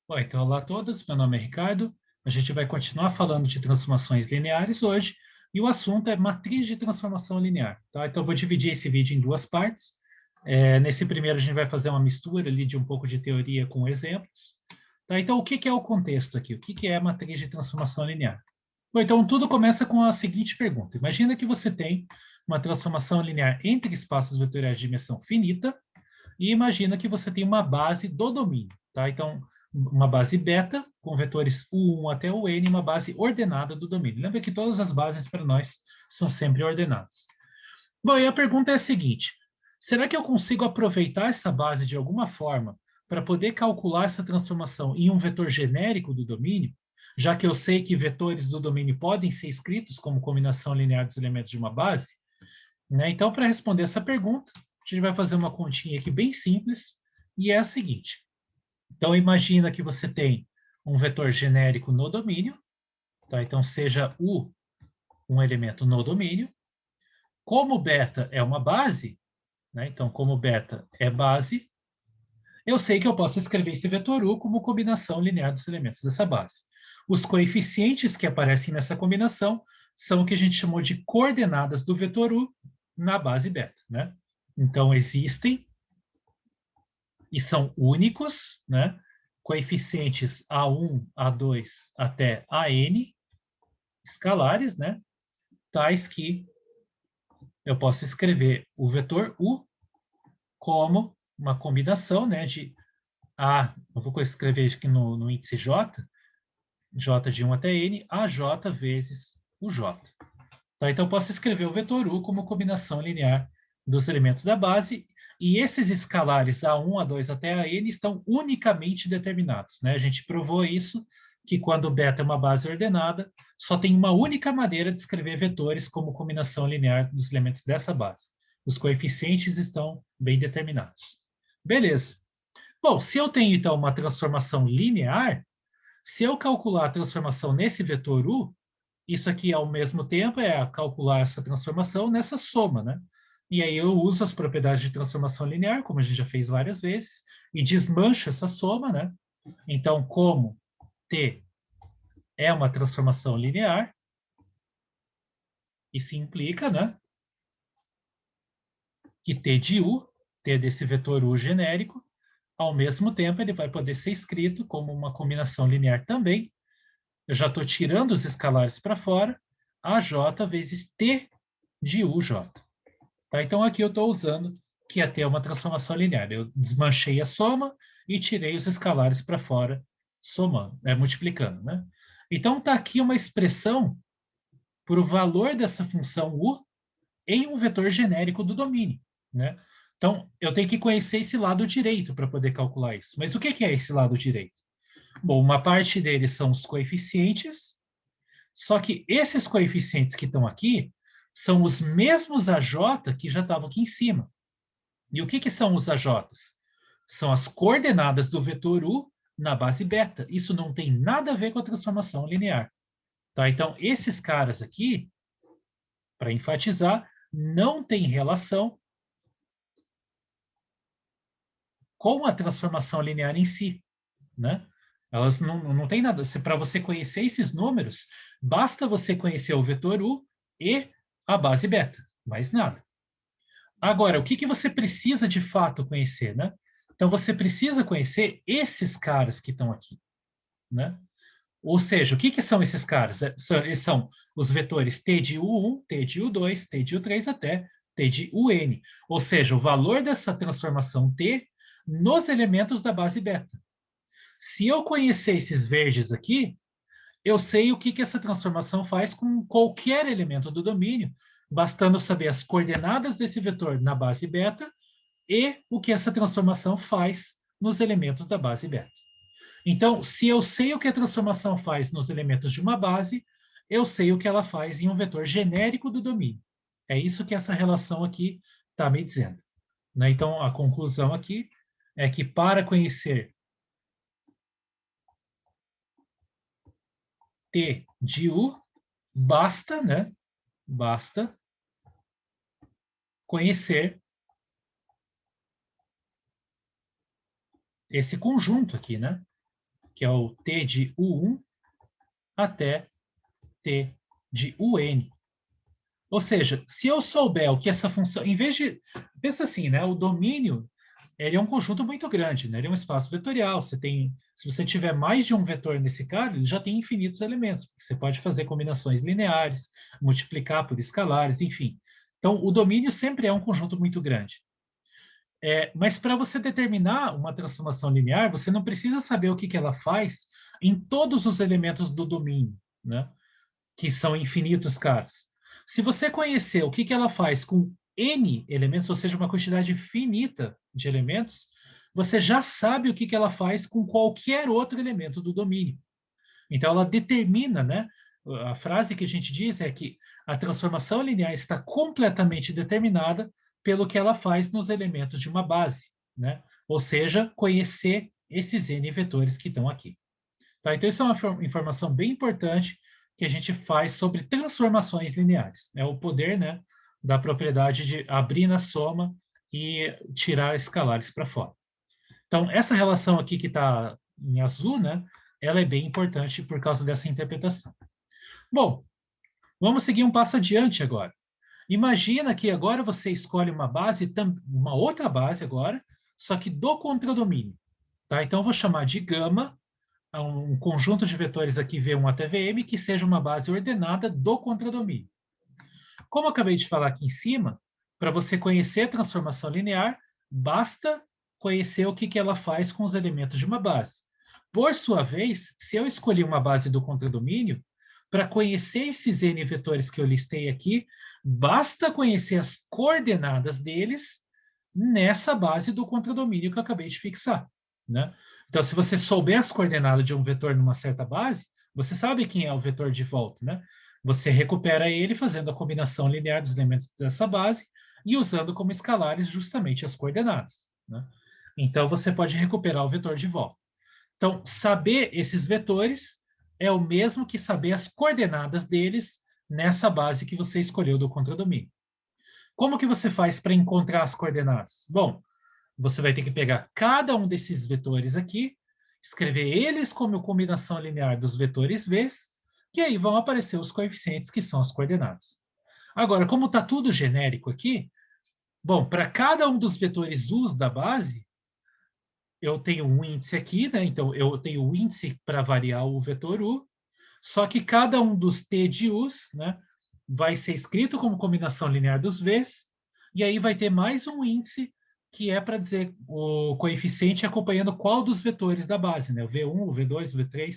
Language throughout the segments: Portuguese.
Bom, então, olá a todos, meu nome é Ricardo. A gente vai continuar falando de transformações lineares hoje, e o assunto é matriz de transformação linear, tá? Então, eu vou dividir esse vídeo em duas partes. Nesse primeiro, a gente vai fazer uma mistura ali de um pouco de teoria com exemplos. Tá? Então, o que é o contexto aqui? O que é a matriz de transformação linear? Bom, então, tudo começa com a seguinte pergunta. Imagina que você tem uma transformação linear entre espaços vetoriais de dimensão finita, e imagina que você tem uma base do domínio, tá? Então, uma base beta, com vetores U1 até o N, uma base ordenada do domínio. Lembra que todas as bases para nós são sempre ordenadas. Bom, e a pergunta é a seguinte: será que eu consigo aproveitar essa base de alguma forma para poder calcular essa transformação em um vetor genérico do domínio, já que eu sei que vetores do domínio podem ser escritos como combinação linear dos elementos de uma base? Né? Então, para responder essa pergunta, a gente vai fazer uma continha aqui bem simples, e é a seguinte. Então, imagina que você tem um vetor genérico no domínio, tá? Então, seja U um elemento no domínio. Como beta é uma base, né? Então, como beta é base, eu sei que eu posso escrever esse vetor U como combinação linear dos elementos dessa base. Os coeficientes que aparecem nessa combinação são o que a gente chamou de coordenadas do vetor U na base beta, né? Então, existem e são únicos, né? Coeficientes A1, A2 até AN, escalares, né? Tais que eu posso escrever o vetor U como uma combinação, né, de A, eu vou escrever aqui no índice J, J de 1 até N, AJ vezes o J. Tá? Então, eu posso escrever o vetor U como combinação linear dos elementos da base, e esses escalares A1, A2 até AN estão unicamente determinados, né? A gente provou isso, que quando beta é uma base ordenada, só tem uma única maneira de escrever vetores como combinação linear dos elementos dessa base. Os coeficientes estão bem determinados. Beleza. Bom, se eu tenho, então, uma transformação linear, se eu calcular a transformação nesse vetor U, isso aqui, ao mesmo tempo, é calcular essa transformação nessa soma, né? E aí eu uso as propriedades de transformação linear, como a gente já fez várias vezes, e desmancho essa soma, né? Então, como T é uma transformação linear, isso implica, né, que T de U, T desse vetor U genérico, ao mesmo tempo ele vai poder ser escrito como uma combinação linear também. Eu já estou tirando os escalares para fora, AJ vezes T de UJ. Tá? Então, aqui eu estou usando que ia ter uma transformação linear. Eu desmanchei a soma e tirei os escalares para fora, somando, multiplicando. Né? Então, está aqui uma expressão para o valor dessa função U em um vetor genérico do domínio. Né? Então, eu tenho que conhecer esse lado direito para poder calcular isso. Mas o que é esse lado direito? Bom, uma parte deles são os coeficientes, só que esses coeficientes que estão aqui são os mesmos AJ que já estavam aqui em cima. E o que são os AJs? São as coordenadas do vetor U na base beta. Isso não tem nada a ver com a transformação linear. Tá? Então, esses caras aqui, para enfatizar, não tem relação com a transformação linear em si. Né? Elas não têm nada. Para você conhecer esses números, basta você conhecer o vetor U e a base beta, mais nada. Agora, o que você precisa de fato conhecer, né? Então, você precisa conhecer esses caras que estão aqui, né? Ou seja, o que são esses caras? Eles são os vetores T de U1, T de U2, T de U3 até T de UN. Ou seja, o valor dessa transformação T nos elementos da base beta. Se eu conhecer esses verdes aqui, eu sei o que essa transformação faz com qualquer elemento do domínio, bastando saber as coordenadas desse vetor na base beta e o que essa transformação faz nos elementos da base beta. Então, se eu sei o que a transformação faz nos elementos de uma base, eu sei o que ela faz em um vetor genérico do domínio. É isso que essa relação aqui está me dizendo. Né? Então, a conclusão aqui é que para conhecer T de U, basta, né? Basta conhecer esse conjunto aqui, né? que é o T de U1 até T de UN. Ou seja, se eu souber o que essa função, em vez de, pensa assim, né? O domínio, ele é um conjunto muito grande, né? Ele é um espaço vetorial. Você tem, se você tiver mais de um vetor nesse cara, ele já tem infinitos elementos. Você pode fazer combinações lineares, multiplicar por escalares, enfim. Então, o domínio sempre é um conjunto muito grande. Mas para você determinar uma transformação linear, você não precisa saber o que ela faz em todos os elementos do domínio, né? Que são infinitos caras. Se você conhecer o que ela faz com N elementos, ou seja, uma quantidade finita de elementos, você já sabe o que ela faz com qualquer outro elemento do domínio. Então, ela determina, né? A frase que a gente diz é que a transformação linear está completamente determinada pelo que ela faz nos elementos de uma base, né? Ou seja, conhecer esses N vetores que estão aqui. Tá? Então, isso é uma informação bem importante que a gente faz sobre transformações lineares. É o poder, né, da propriedade de abrir na soma e tirar escalares para fora. Então, essa relação aqui que está em azul, né, ela é bem importante por causa dessa interpretação. Bom, vamos seguir um passo adiante agora. Imagina que agora você escolhe uma base, uma outra base agora, só que do contradomínio. Tá? Então, eu vou chamar de gama um conjunto de vetores aqui V1 até Vm que seja uma base ordenada do contradomínio. Como eu acabei de falar aqui em cima, para você conhecer a transformação linear, basta conhecer o que ela faz com os elementos de uma base. Por sua vez, se eu escolhi uma base do contradomínio, para conhecer esses N vetores que eu listei aqui, basta conhecer as coordenadas deles nessa base do contradomínio que eu acabei de fixar, né? Então, se você souber as coordenadas de um vetor numa certa base, você sabe quem é o vetor de volta, né? Você recupera ele fazendo a combinação linear dos elementos dessa base e usando como escalares justamente as coordenadas, né? Então, você pode recuperar o vetor de volta. Então, saber esses vetores é o mesmo que saber as coordenadas deles nessa base que você escolheu do contradomínio. Como que você faz para encontrar as coordenadas? Bom, você vai ter que pegar cada um desses vetores aqui, escrever eles como combinação linear dos vetores v, e aí vão aparecer os coeficientes que são as coordenadas. Agora, como está tudo genérico aqui, bom, para cada um dos vetores u's da base, eu tenho um índice aqui, né? Então, eu tenho o índice para variar o vetor u, só que cada um dos t de u's, né, vai ser escrito como combinação linear dos v's, e aí vai ter mais um índice que é para dizer o coeficiente acompanhando qual dos vetores da base, né? O V1, o V2, o V3.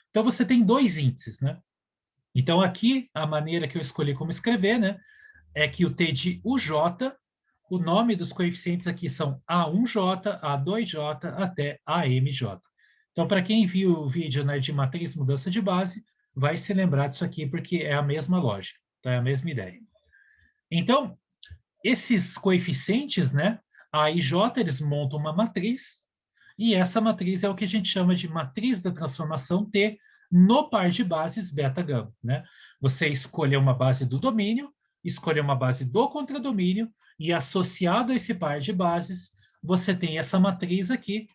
Então, você tem dois índices, né? Então, aqui, a maneira que eu escolhi como escrever, né, é que o T de UJ, o nome dos coeficientes aqui são A1J, A2J até AMJ. Então, para quem viu o vídeo, né, de matriz mudança de base, vai se lembrar disso aqui, porque é a mesma lógica, tá? É a mesma ideia. Então, esses coeficientes, né, A e J, eles montam uma matriz, e essa matriz é o que a gente chama de matriz da transformação T no par de bases beta-gama, né? Você escolheu uma base do domínio, escolheu uma base do contradomínio, e associado a esse par de bases, você tem essa matriz aqui,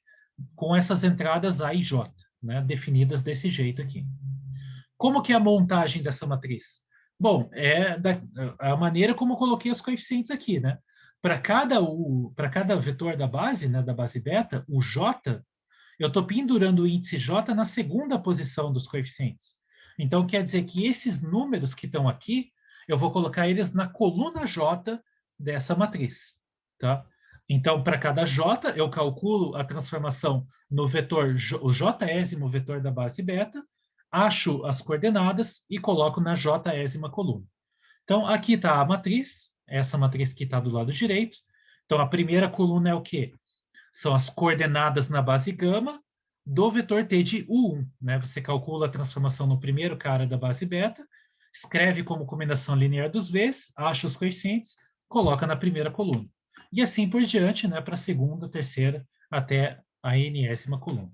com essas entradas A e J, né, definidas desse jeito aqui. Como que é a montagem dessa matriz? Bom, é a maneira como eu coloquei os coeficientes aqui, né? Para cada vetor da base, né, da base beta, o J, eu estou pendurando o índice J na segunda posição dos coeficientes. Então, quer dizer que esses números que estão aqui, eu vou colocar eles na coluna J dessa matriz, tá? Então, para cada J, eu calculo a transformação no vetor, o Jésimo vetor da base beta, acho as coordenadas e coloco na Jésima coluna. Então, aqui está a matriz, essa matriz que está do lado direito. Então, a primeira coluna é o quê? São as coordenadas na base gama do vetor t de U1, né? Você calcula a transformação no primeiro cara da base beta, escreve como combinação linear dos v's, acha os coeficientes, coloca na primeira coluna. E assim por diante, né, para a segunda, terceira, até a enésima coluna.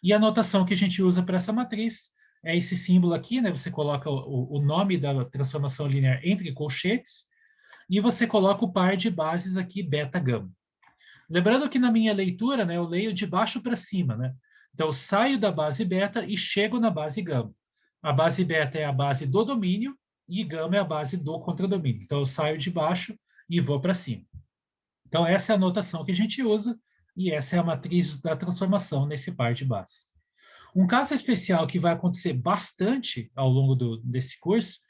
E a notação que a gente usa para essa matriz é esse símbolo aqui, né? Você coloca o nome da transformação linear entre colchetes e você coloca o par de bases aqui, beta-gama. Lembrando que na minha leitura, né, eu leio de baixo para cima, né? Então, eu saio da base beta e chego na base gama. A base beta é a base do domínio e gama é a base do contradomínio. Então, eu saio de baixo e vou para cima. Então, essa é a notação que a gente usa e essa é a matriz da transformação nesse par de bases. Um caso especial que vai acontecer bastante ao longo desse curso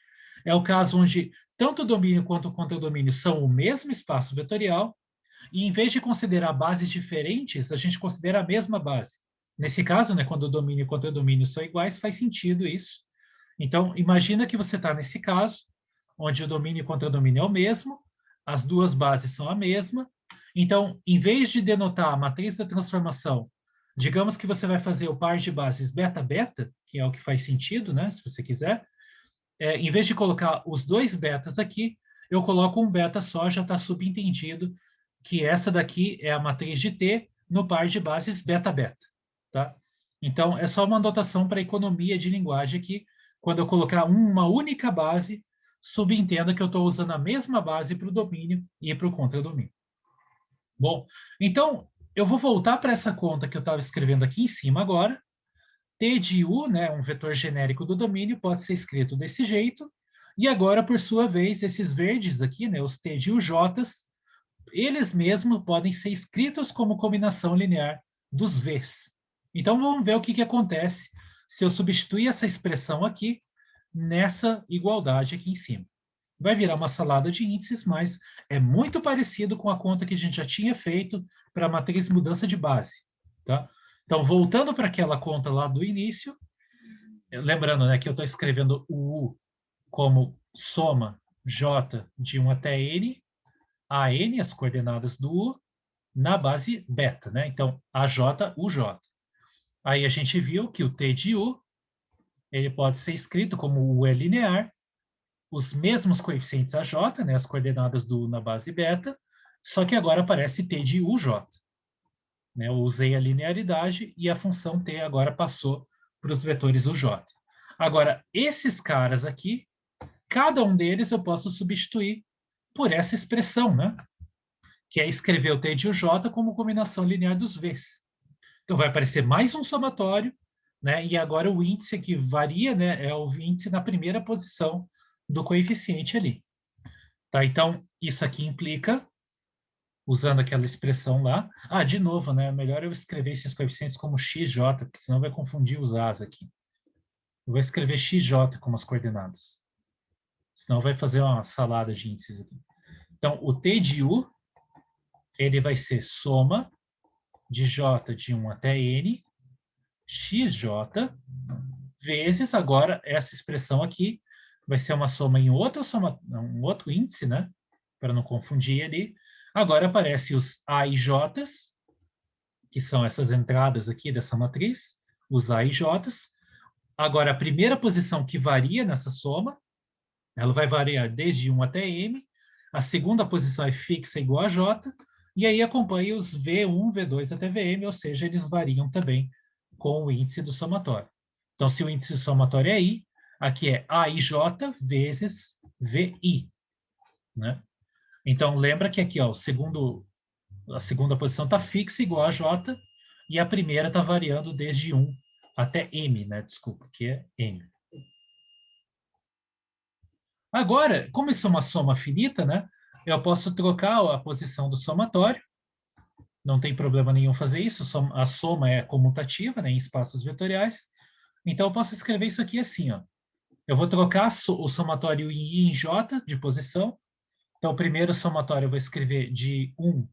é o caso onde tanto o domínio quanto o contradomínio são o mesmo espaço vetorial e, em vez de considerar bases diferentes, a gente considera a mesma base. Nesse caso, né, quando o domínio e o contradomínio são iguais, faz sentido isso. Então, imagina que você está nesse caso, onde o domínio e o contradomínio é o mesmo, as duas bases são a mesma. Então, em vez de denotar a matriz da transformação, digamos que você vai fazer o par de bases beta-beta, que é o que faz sentido, né, se você quiser. Em vez de colocar os dois betas aqui, eu coloco um beta só, já está subentendido que essa daqui é a matriz de T no par de bases beta-beta. Tá? Então, é só uma anotação para economia de linguagem aqui. Quando eu colocar uma única base, subentenda que eu estou usando a mesma base para o domínio e para o contradomínio. Bom, então, eu vou voltar para essa conta que eu estava escrevendo aqui em cima agora. T de U, né, um vetor genérico do domínio, pode ser escrito desse jeito. E agora, por sua vez, esses verdes aqui, né, os T de UJs, eles mesmos podem ser escritos como combinação linear dos Vs. Então, vamos ver o que acontece se eu substituir essa expressão aqui nessa igualdade aqui em cima. Vai virar uma salada de índices, mas é muito parecido com a conta que a gente já tinha feito para a matriz mudança de base. Tá? Então, voltando para aquela conta lá do início, lembrando, né, que eu estou escrevendo o U como soma J de 1 até N, a N, as coordenadas do U, na base beta, né? Então, AJ, UJ. Aí a gente viu que o T de U, ele pode ser escrito como o U é linear, os mesmos coeficientes AJ, né, as coordenadas do U na base beta, só que agora aparece T de UJ. Né? Eu usei a linearidade e a função T agora passou para os vetores UJ. Agora, esses caras aqui, cada um deles eu posso substituir por essa expressão, né? Que é escrever o T de UJ como combinação linear dos Vs. Então, vai aparecer mais um somatório, né? E agora o índice que varia, né? É o índice na primeira posição do coeficiente ali. Tá? Então, isso aqui implica, usando aquela expressão lá. De novo, né? Melhor eu escrever esses coeficientes como xj, porque senão vai confundir os As aqui. Eu vou escrever xj como as coordenadas. Senão vai fazer uma salada de índices aqui. Então, o T de U, ele vai ser soma de J de 1 até N, xj, vezes, agora, essa expressão aqui, vai ser uma soma em um outro índice, né? Para não confundir ali. Agora aparecem os A e J, que são essas entradas aqui dessa matriz, os A e J. Agora, a primeira posição que varia nessa soma, ela vai variar desde 1 até M, a segunda posição é fixa igual a J, e aí acompanha os V1, V2 até Vm, ou seja, eles variam também com o índice do somatório. Então, se o índice do somatório é I, aqui é AIJ vezes VI. Né? Então, lembra que aqui ó, a segunda posição está fixa igual a J, e a primeira está variando desde 1 até M, né? Desculpa, que é M. Agora, como isso é uma soma finita, né? Eu posso trocar a posição do somatório. Não tem problema nenhum fazer isso. A soma é comutativa, né, em espaços vetoriais. Então, eu posso escrever isso aqui assim, ó. Eu vou trocar o somatório em I em J de posição. Então, o primeiro somatório eu vou escrever de 1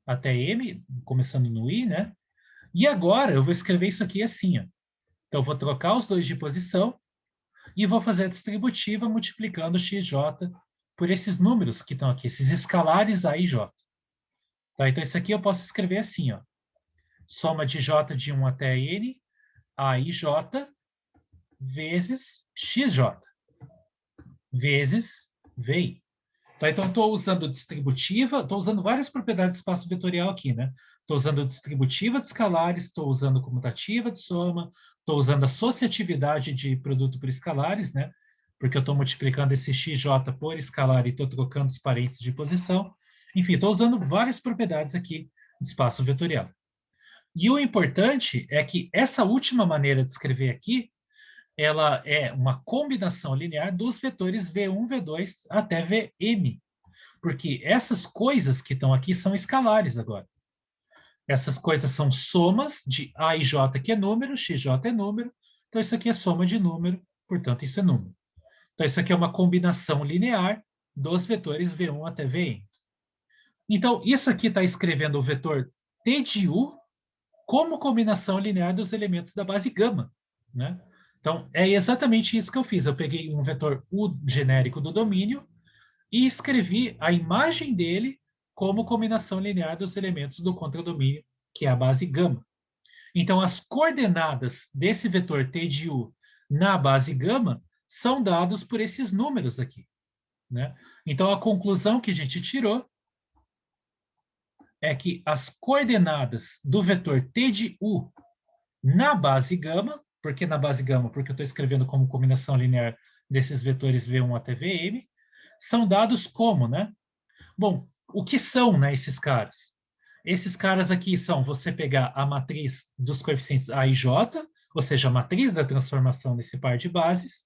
até M, começando no I, né? E agora eu vou escrever isso aqui assim, ó. Então, eu vou trocar os dois de posição e vou fazer a distributiva multiplicando xj por esses números que estão aqui, esses escalares A e J. Tá? Então, isso aqui eu posso escrever assim, ó. Soma de J de 1 até N, A e J, vezes xj, vezes VI. Tá? Então, estou usando distributiva, estou usando várias propriedades de espaço vetorial aqui, né? Estou usando distributiva de escalares, estou usando comutativa de soma, estou usando associatividade de produto por escalares, né? Porque eu estou multiplicando esse xj por escalar e estou trocando os parênteses de posição. Enfim, estou usando várias propriedades aqui de espaço vetorial. E o importante é que essa última maneira de escrever aqui, ela é uma combinação linear dos vetores V1, V2 até Vn, porque essas coisas que estão aqui são escalares agora. Essas coisas são somas de A e J, que é número, XJ é número, então isso aqui é soma de número, portanto isso é número. Então isso aqui é uma combinação linear dos vetores V1 até Vn. Então isso aqui está escrevendo o vetor T de U como combinação linear dos elementos da base gama, né? Então, é exatamente isso que eu fiz. Eu peguei um vetor U genérico do domínio e escrevi a imagem dele como combinação linear dos elementos do contradomínio, que é a base gama. Então, as coordenadas desse vetor T de U na base gama são dados por esses números aqui, né? Então, a conclusão que a gente tirou é que as coordenadas do vetor T de U na base gama, por que na base gama? Porque eu estou escrevendo como combinação linear desses vetores V1 até Vm, são dados como, né? Bom, o que são, né, esses caras? Esses caras aqui são você pegar a matriz dos coeficientes A e J, ou seja, a matriz da transformação nesse par de bases,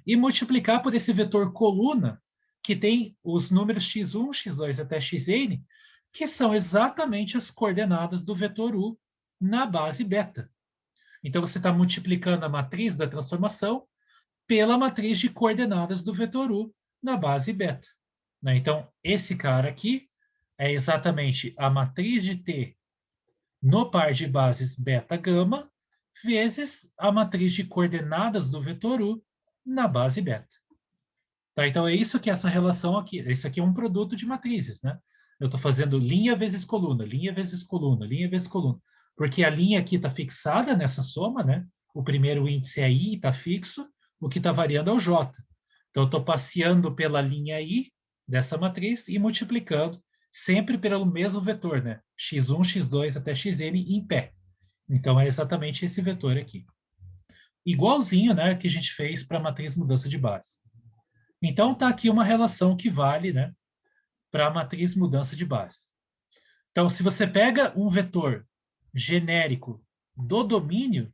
e multiplicar por esse vetor coluna, que tem os números x1, x2 até xn, que são exatamente as coordenadas do vetor U na base beta. Então, você está multiplicando a matriz da transformação pela matriz de coordenadas do vetor U na base beta, né? Então, esse cara aqui é exatamente a matriz de T no par de bases beta-gama vezes a matriz de coordenadas do vetor U na base beta. Tá? Então, é isso que essa relação aqui, isso aqui é um produto de matrizes, né? Eu estou fazendo linha vezes coluna, linha vezes coluna, linha vezes coluna, porque a linha aqui está fixada nessa soma, né? O primeiro índice é I, está fixo, o que está variando é o J. Então, eu estou passeando pela linha I dessa matriz e multiplicando sempre pelo mesmo vetor, né? x1, x2 até xn em pé. Então, é exatamente esse vetor aqui. Igualzinho, né, que a gente fez para a matriz mudança de base. Então, está aqui uma relação que vale, né, para a matriz mudança de base. Então, se você pega um vetor genérico do domínio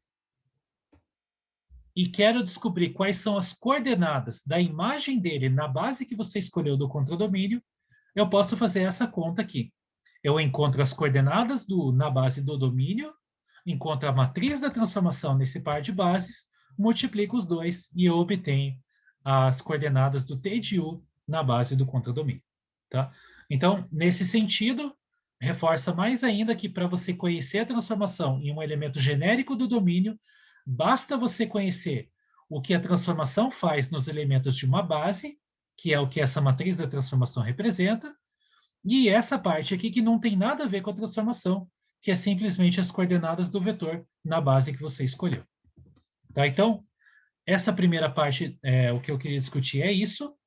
e quero descobrir quais são as coordenadas da imagem dele na base que você escolheu do contradomínio, eu posso fazer essa conta aqui. Eu encontro as coordenadas na base do domínio, encontro a matriz da transformação nesse par de bases, multiplico os dois e eu obtenho as coordenadas do T de U na base do contradomínio. Tá? Então, nesse sentido, reforça mais ainda que para você conhecer a transformação em um elemento genérico do domínio, basta você conhecer o que a transformação faz nos elementos de uma base, que é o que essa matriz da transformação representa, e essa parte aqui que não tem nada a ver com a transformação, que é simplesmente as coordenadas do vetor na base que você escolheu. Tá? Então, essa primeira parte, o que eu queria discutir é isso.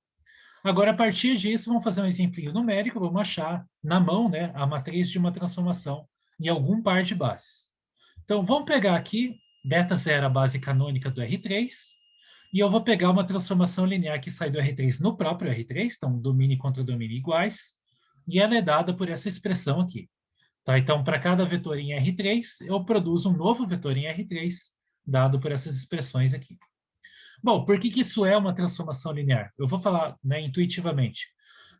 Agora, a partir disso, vamos fazer um exemplinho numérico, vamos achar na mão, né, a matriz de uma transformação em algum par de bases. Então, vamos pegar aqui, beta 0, a base canônica do R3, e eu vou pegar uma transformação linear que sai do R3 no próprio R3, então domínio contra domínio iguais, e ela é dada por essa expressão aqui. Tá? Então, para cada vetor em R3, eu produzo um novo vetor em R3, dado por essas expressões aqui. Bom, por que isso é uma transformação linear? Eu vou falar, né, intuitivamente.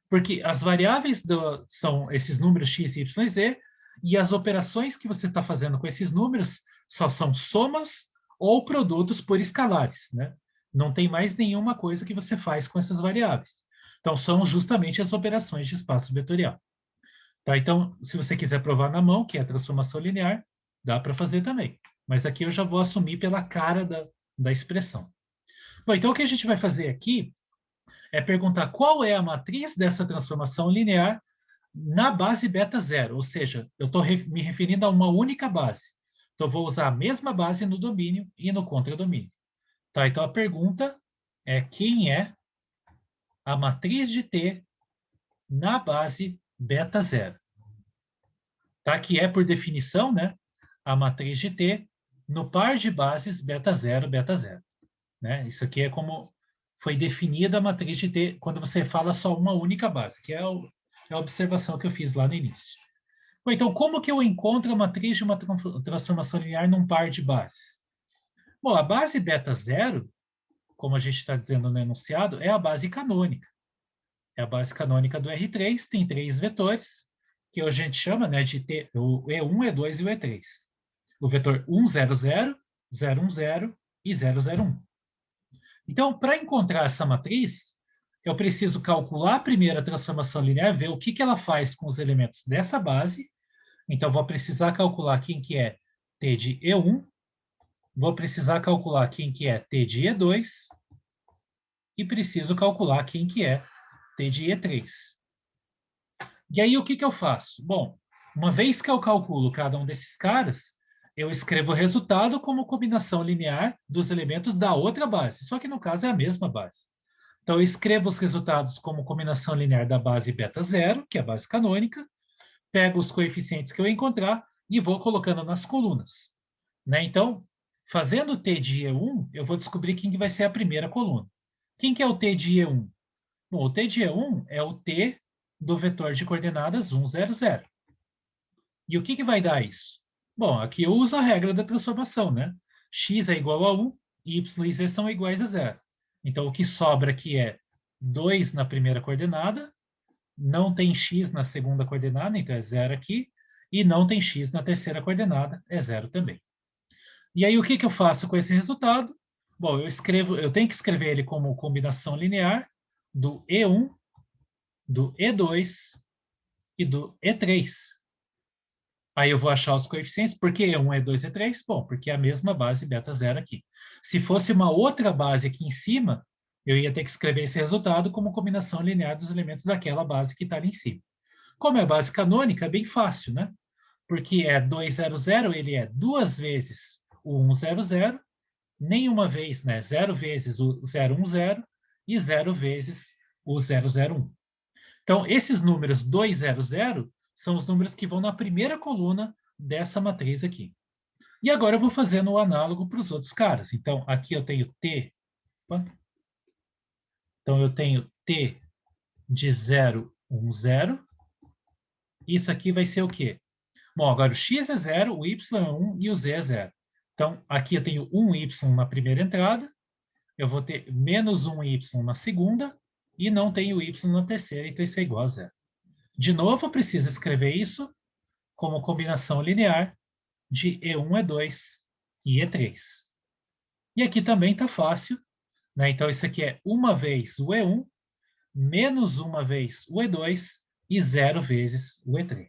Porque as variáveis são esses números x, y, z, e as operações que você está fazendo com esses números só são somas ou produtos por escalares, né? Não tem mais nenhuma coisa que você faz com essas variáveis. Então, são justamente as operações de espaço vetorial. Tá? Então, se você quiser provar na mão, que é a transformação linear, dá para fazer também. Mas aqui eu já vou assumir pela cara da expressão. Bom, então o que a gente vai fazer aqui é perguntar qual é a matriz dessa transformação linear na base beta zero, ou seja, eu estou me referindo a uma única base. Então, eu vou usar a mesma base no domínio e no contradomínio. Tá? Então, a pergunta é quem é a matriz de T na base beta zero. Tá? Que é, por definição, né, a matriz de T no par de bases beta zero, beta zero. Né? Isso aqui é como foi definida a matriz de T quando você fala só uma única base, que é a observação que eu fiz lá no início. Bom, então, como que eu encontro a matriz de uma transformação linear num par de bases? Bom, a base beta zero, como a gente está dizendo no enunciado, é a base canônica. É a base canônica do R3, tem 3 vetores, que a gente chama, né, de o E1, E2 e o E3. O vetor 1, 0, 0, 0, 1, 0 e 0, 0, 1. Então, para encontrar essa matriz, eu preciso calcular a primeira transformação linear, ver o que ela faz com os elementos dessa base. Então, vou precisar calcular quem que é T de E1, vou precisar calcular quem que é T de E2 e preciso calcular quem que é T de E3. E aí, o que eu faço? Bom, uma vez que eu calculo cada um desses caras, eu escrevo o resultado como combinação linear dos elementos da outra base, só que no caso é a mesma base. Então, eu escrevo os resultados como combinação linear da base beta zero, que é a base canônica, pego os coeficientes que eu encontrar e vou colocando nas colunas. Né? Então, fazendo T de E1, eu vou descobrir quem que vai ser a primeira coluna. Quem que é o T de E1? Bom, o T de E1 é o T do vetor de coordenadas 1, 0, 0. E o que vai dar isso? Bom, aqui eu uso a regra da transformação, né? X é igual a 1, y e z são iguais a 0. Então, o que sobra aqui é 2 na primeira coordenada, não tem x na segunda coordenada, então é 0 aqui, e não tem x na terceira coordenada, é 0 também. E aí, o que eu faço com esse resultado? Bom, eu tenho que escrever ele como combinação linear do E1, do E2 e do E3. Aí eu vou achar os coeficientes. Por que E1, E2 e E3? Bom, porque é a mesma base beta zero aqui. Se fosse uma outra base aqui em cima, eu ia ter que escrever esse resultado como combinação linear dos elementos daquela base que está ali em cima. Como é a base canônica, é bem fácil, né? Porque é 200, ele é duas vezes o 100, nenhuma vez, né? 0 vezes o 010 e 0 vezes o 001. Então, esses números 200 são os números que vão na primeira coluna dessa matriz aqui. E agora eu vou fazendo o análogo para os outros caras. Então, aqui eu tenho T. Então, eu tenho T de 0, 1, 0. Isso aqui vai ser o quê? Bom, agora o x é 0, o y é 1 e o z é 0. Então, aqui eu tenho 1y na primeira entrada, eu vou ter menos 1y na segunda, e não tenho y na terceira, então isso é igual a 0. De novo, eu preciso escrever isso como combinação linear de E1, E2 e E3. E aqui também está fácil, né? Então, isso aqui é uma vez o E1, menos uma vez o E2 e 0 vezes o E3.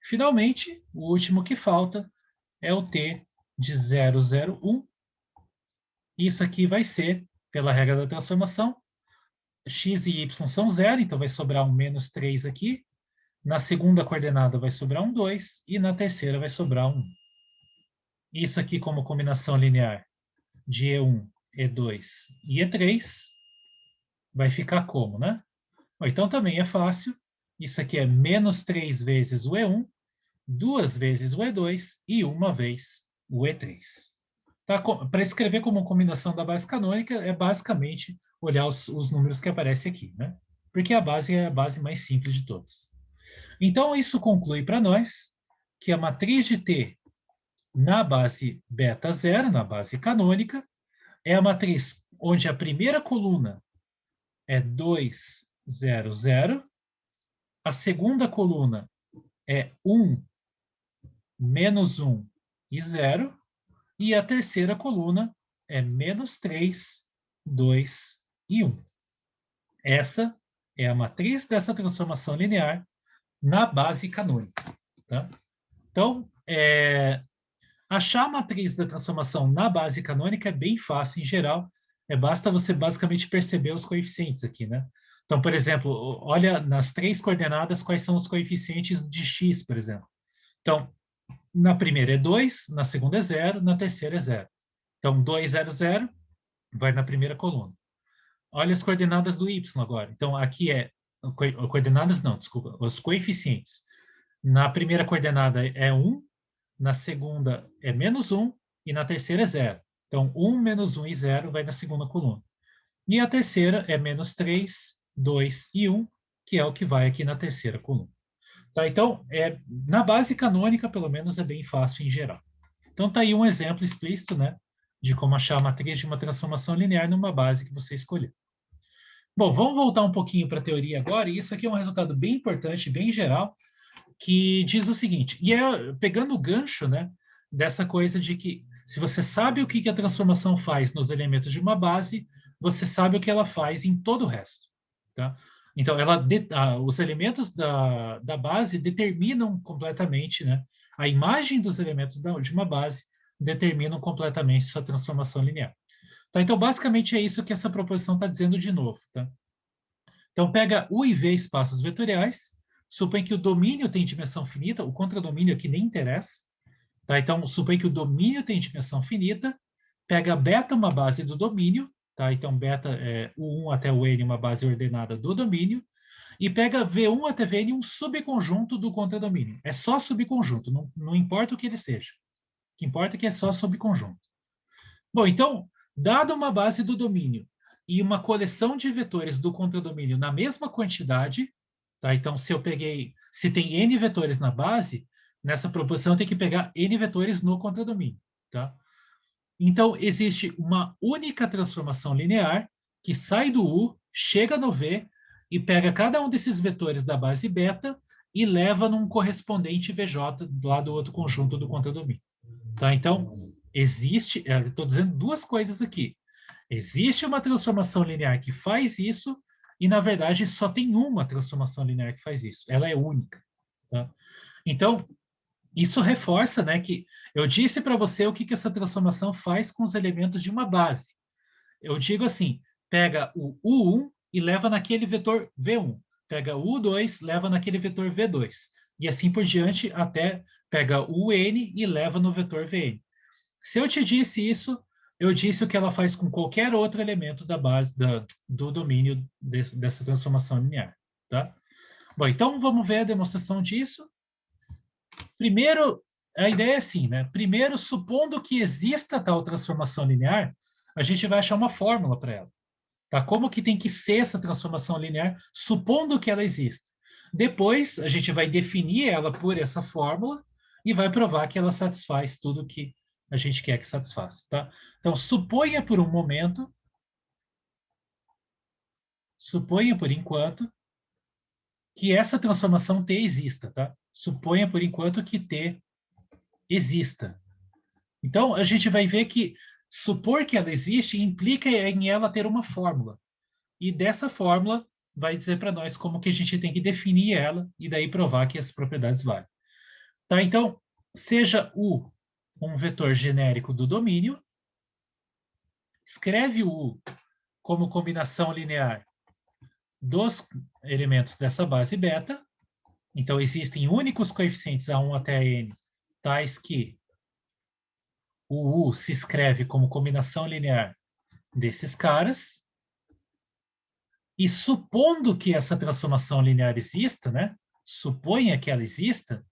Finalmente, o último que falta é o T de 001. Isso aqui vai ser, pela regra da transformação, x e y são 0, então vai sobrar um menos 3 aqui. Na segunda coordenada vai sobrar um 2 e na terceira vai sobrar um 1. Isso aqui como combinação linear de E1, E2 e E3 vai ficar como, né? Então também é fácil. Isso aqui é menos 3 vezes o E1, 2 vezes o E2 e uma vez o E3. Tá? Para escrever como combinação da base canônica, é basicamente olhar os números que aparecem aqui, né? Porque a base é a base mais simples de todas. Então, isso conclui para nós que a matriz de T na base beta zero, na base canônica, é a matriz onde a primeira coluna é 2, 0, 0, a segunda coluna é 1, menos 1 e 0, e a terceira coluna é menos 3, 2 e 1. Essa é a matriz dessa transformação linear na base canônica. Tá? Então, achar a matriz da transformação na base canônica é bem fácil em geral. Basta você basicamente perceber os coeficientes aqui, né? Então, por exemplo, olha nas 3 coordenadas quais são os coeficientes de x, por exemplo. Então, na primeira é 2, na segunda é 0, na terceira é 0. Então, 2, 0, 0 vai na primeira coluna. Olha as coordenadas do y agora. Então, aqui coordenadas não, desculpa, os coeficientes. Na primeira coordenada é 1, na segunda é menos 1 e na terceira é 0. Então, 1, menos 1 e 0 vai na segunda coluna. E a terceira é menos 3, 2 e 1, que é o que vai aqui na terceira coluna. Tá? Então, na base canônica, pelo menos, é bem fácil em geral. Então, tá aí um exemplo explícito, né, de como achar a matriz de uma transformação linear numa base que você escolheu. Bom, vamos voltar um pouquinho para a teoria agora, e isso aqui é um resultado bem importante, bem geral, que diz o seguinte, e pegando o gancho, né, dessa coisa de que se você sabe o que a transformação faz nos elementos de uma base, você sabe o que ela faz em todo o resto. Tá? Então, os elementos da base determinam completamente, né, a imagem dos elementos de uma base determinam completamente sua transformação linear. Tá? Então, basicamente é isso que essa proposição está dizendo de novo. Tá? Então, pega U e V espaços vetoriais, supõe que o domínio tem dimensão finita, o contradomínio aqui nem interessa. Tá? Então, supõe que o domínio tem dimensão finita, pega beta, uma base do domínio, tá? Então, beta é U1 até o N, uma base ordenada do domínio, e pega V1 até Vn, um subconjunto do contradomínio. É só subconjunto, não importa o que ele seja. O que importa é que é só subconjunto. Bom, então, dado uma base do domínio e uma coleção de vetores do contradomínio na mesma quantidade, tá? Então, se tem n vetores na base, nessa proposição tem que pegar n vetores no contradomínio, tá? Então, existe uma única transformação linear que sai do U, chega no V e pega cada um desses vetores da base beta e leva num correspondente VJ lá do outro conjunto do contradomínio. Tá? Então, estou dizendo duas coisas aqui. Existe uma transformação linear que faz isso e, na verdade, só tem uma transformação linear que faz isso. Ela é única. Tá? Então, isso reforça, né, que eu disse para você o que essa transformação faz com os elementos de uma base. Eu digo assim, pega o U1 e leva naquele vetor V1. Pega o U2, leva naquele vetor V2. E assim por diante, até pega o UN e leva no vetor Vn. Se eu te disse isso, eu disse o que ela faz com qualquer outro elemento da base do domínio dessa transformação linear. Tá? Bom, então vamos ver a demonstração disso. Primeiro, a ideia é assim, né? Primeiro, supondo que exista tal transformação linear, a gente vai achar uma fórmula para ela. Tá? Como que tem que ser essa transformação linear, supondo que ela exista. Depois, a gente vai definir ela por essa fórmula e vai provar que ela satisfaz tudo que a gente quer que satisfaça. Tá? Então, suponha por um momento, suponha por enquanto, que essa transformação T exista. Tá? Suponha por enquanto que T exista. Então, a gente vai ver que supor que ela existe implica em ela ter uma fórmula. E dessa fórmula vai dizer para nós como que a gente tem que definir ela e daí provar que as propriedades valem. Tá? Então, seja U um vetor genérico do domínio, escreve o U como combinação linear dos elementos dessa base beta. Então, existem únicos coeficientes A1 até N, tais que o U se escreve como combinação linear desses caras. E supondo que essa transformação linear exista, né? Suponha que ela exista,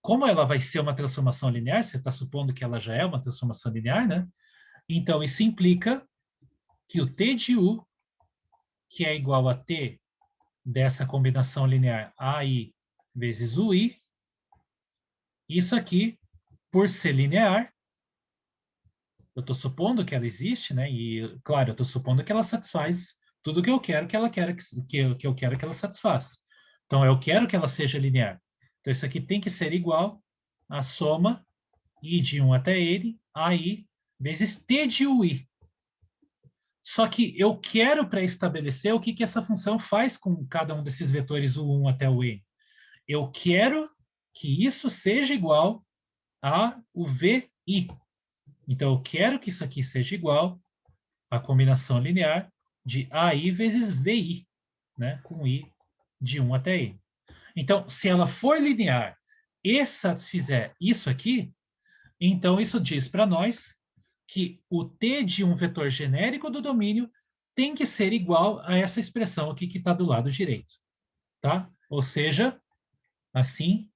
como ela vai ser uma transformação linear, você está supondo que ela já é uma transformação linear, né? Então, isso implica que o T de U, que é igual a T dessa combinação linear AI vezes UI, isso aqui, por ser linear, eu estou supondo que ela existe, né? E, claro, eu estou supondo que ela satisfaz tudo que eu quero que ela quer que eu quero que ela satisfaça. Então, eu quero que ela seja linear. Então, isso aqui tem que ser igual à soma I de 1 até N, AI, vezes T de UI. Só que eu quero pré-estabelecer o que essa função faz com cada um desses vetores U1 até o N. Eu quero que isso seja igual a o VI. Então, eu quero que isso aqui seja igual à combinação linear de AI vezes VI, né, com I de 1 até N. Então, se ela for linear e satisfizer isso aqui, então isso diz para nós que o T de um vetor genérico do domínio tem que ser igual a essa expressão aqui que está do lado direito. Tá? Ou seja, assim,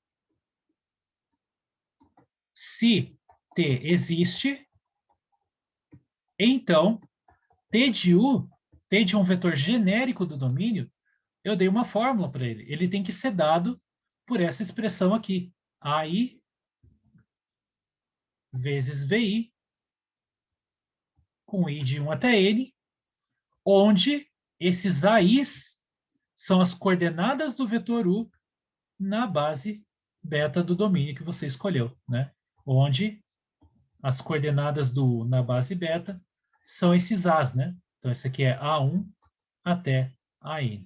se T existe, então T de U, T de um vetor genérico do domínio, eu dei uma fórmula para ele. Ele tem que ser dado por essa expressão aqui, AI vezes VI, com I de 1 até N, onde esses AIs são as coordenadas do vetor U na base beta do domínio que você escolheu, né? Onde as coordenadas do U na base beta são esses As, né? Então, isso aqui é A1 até AN.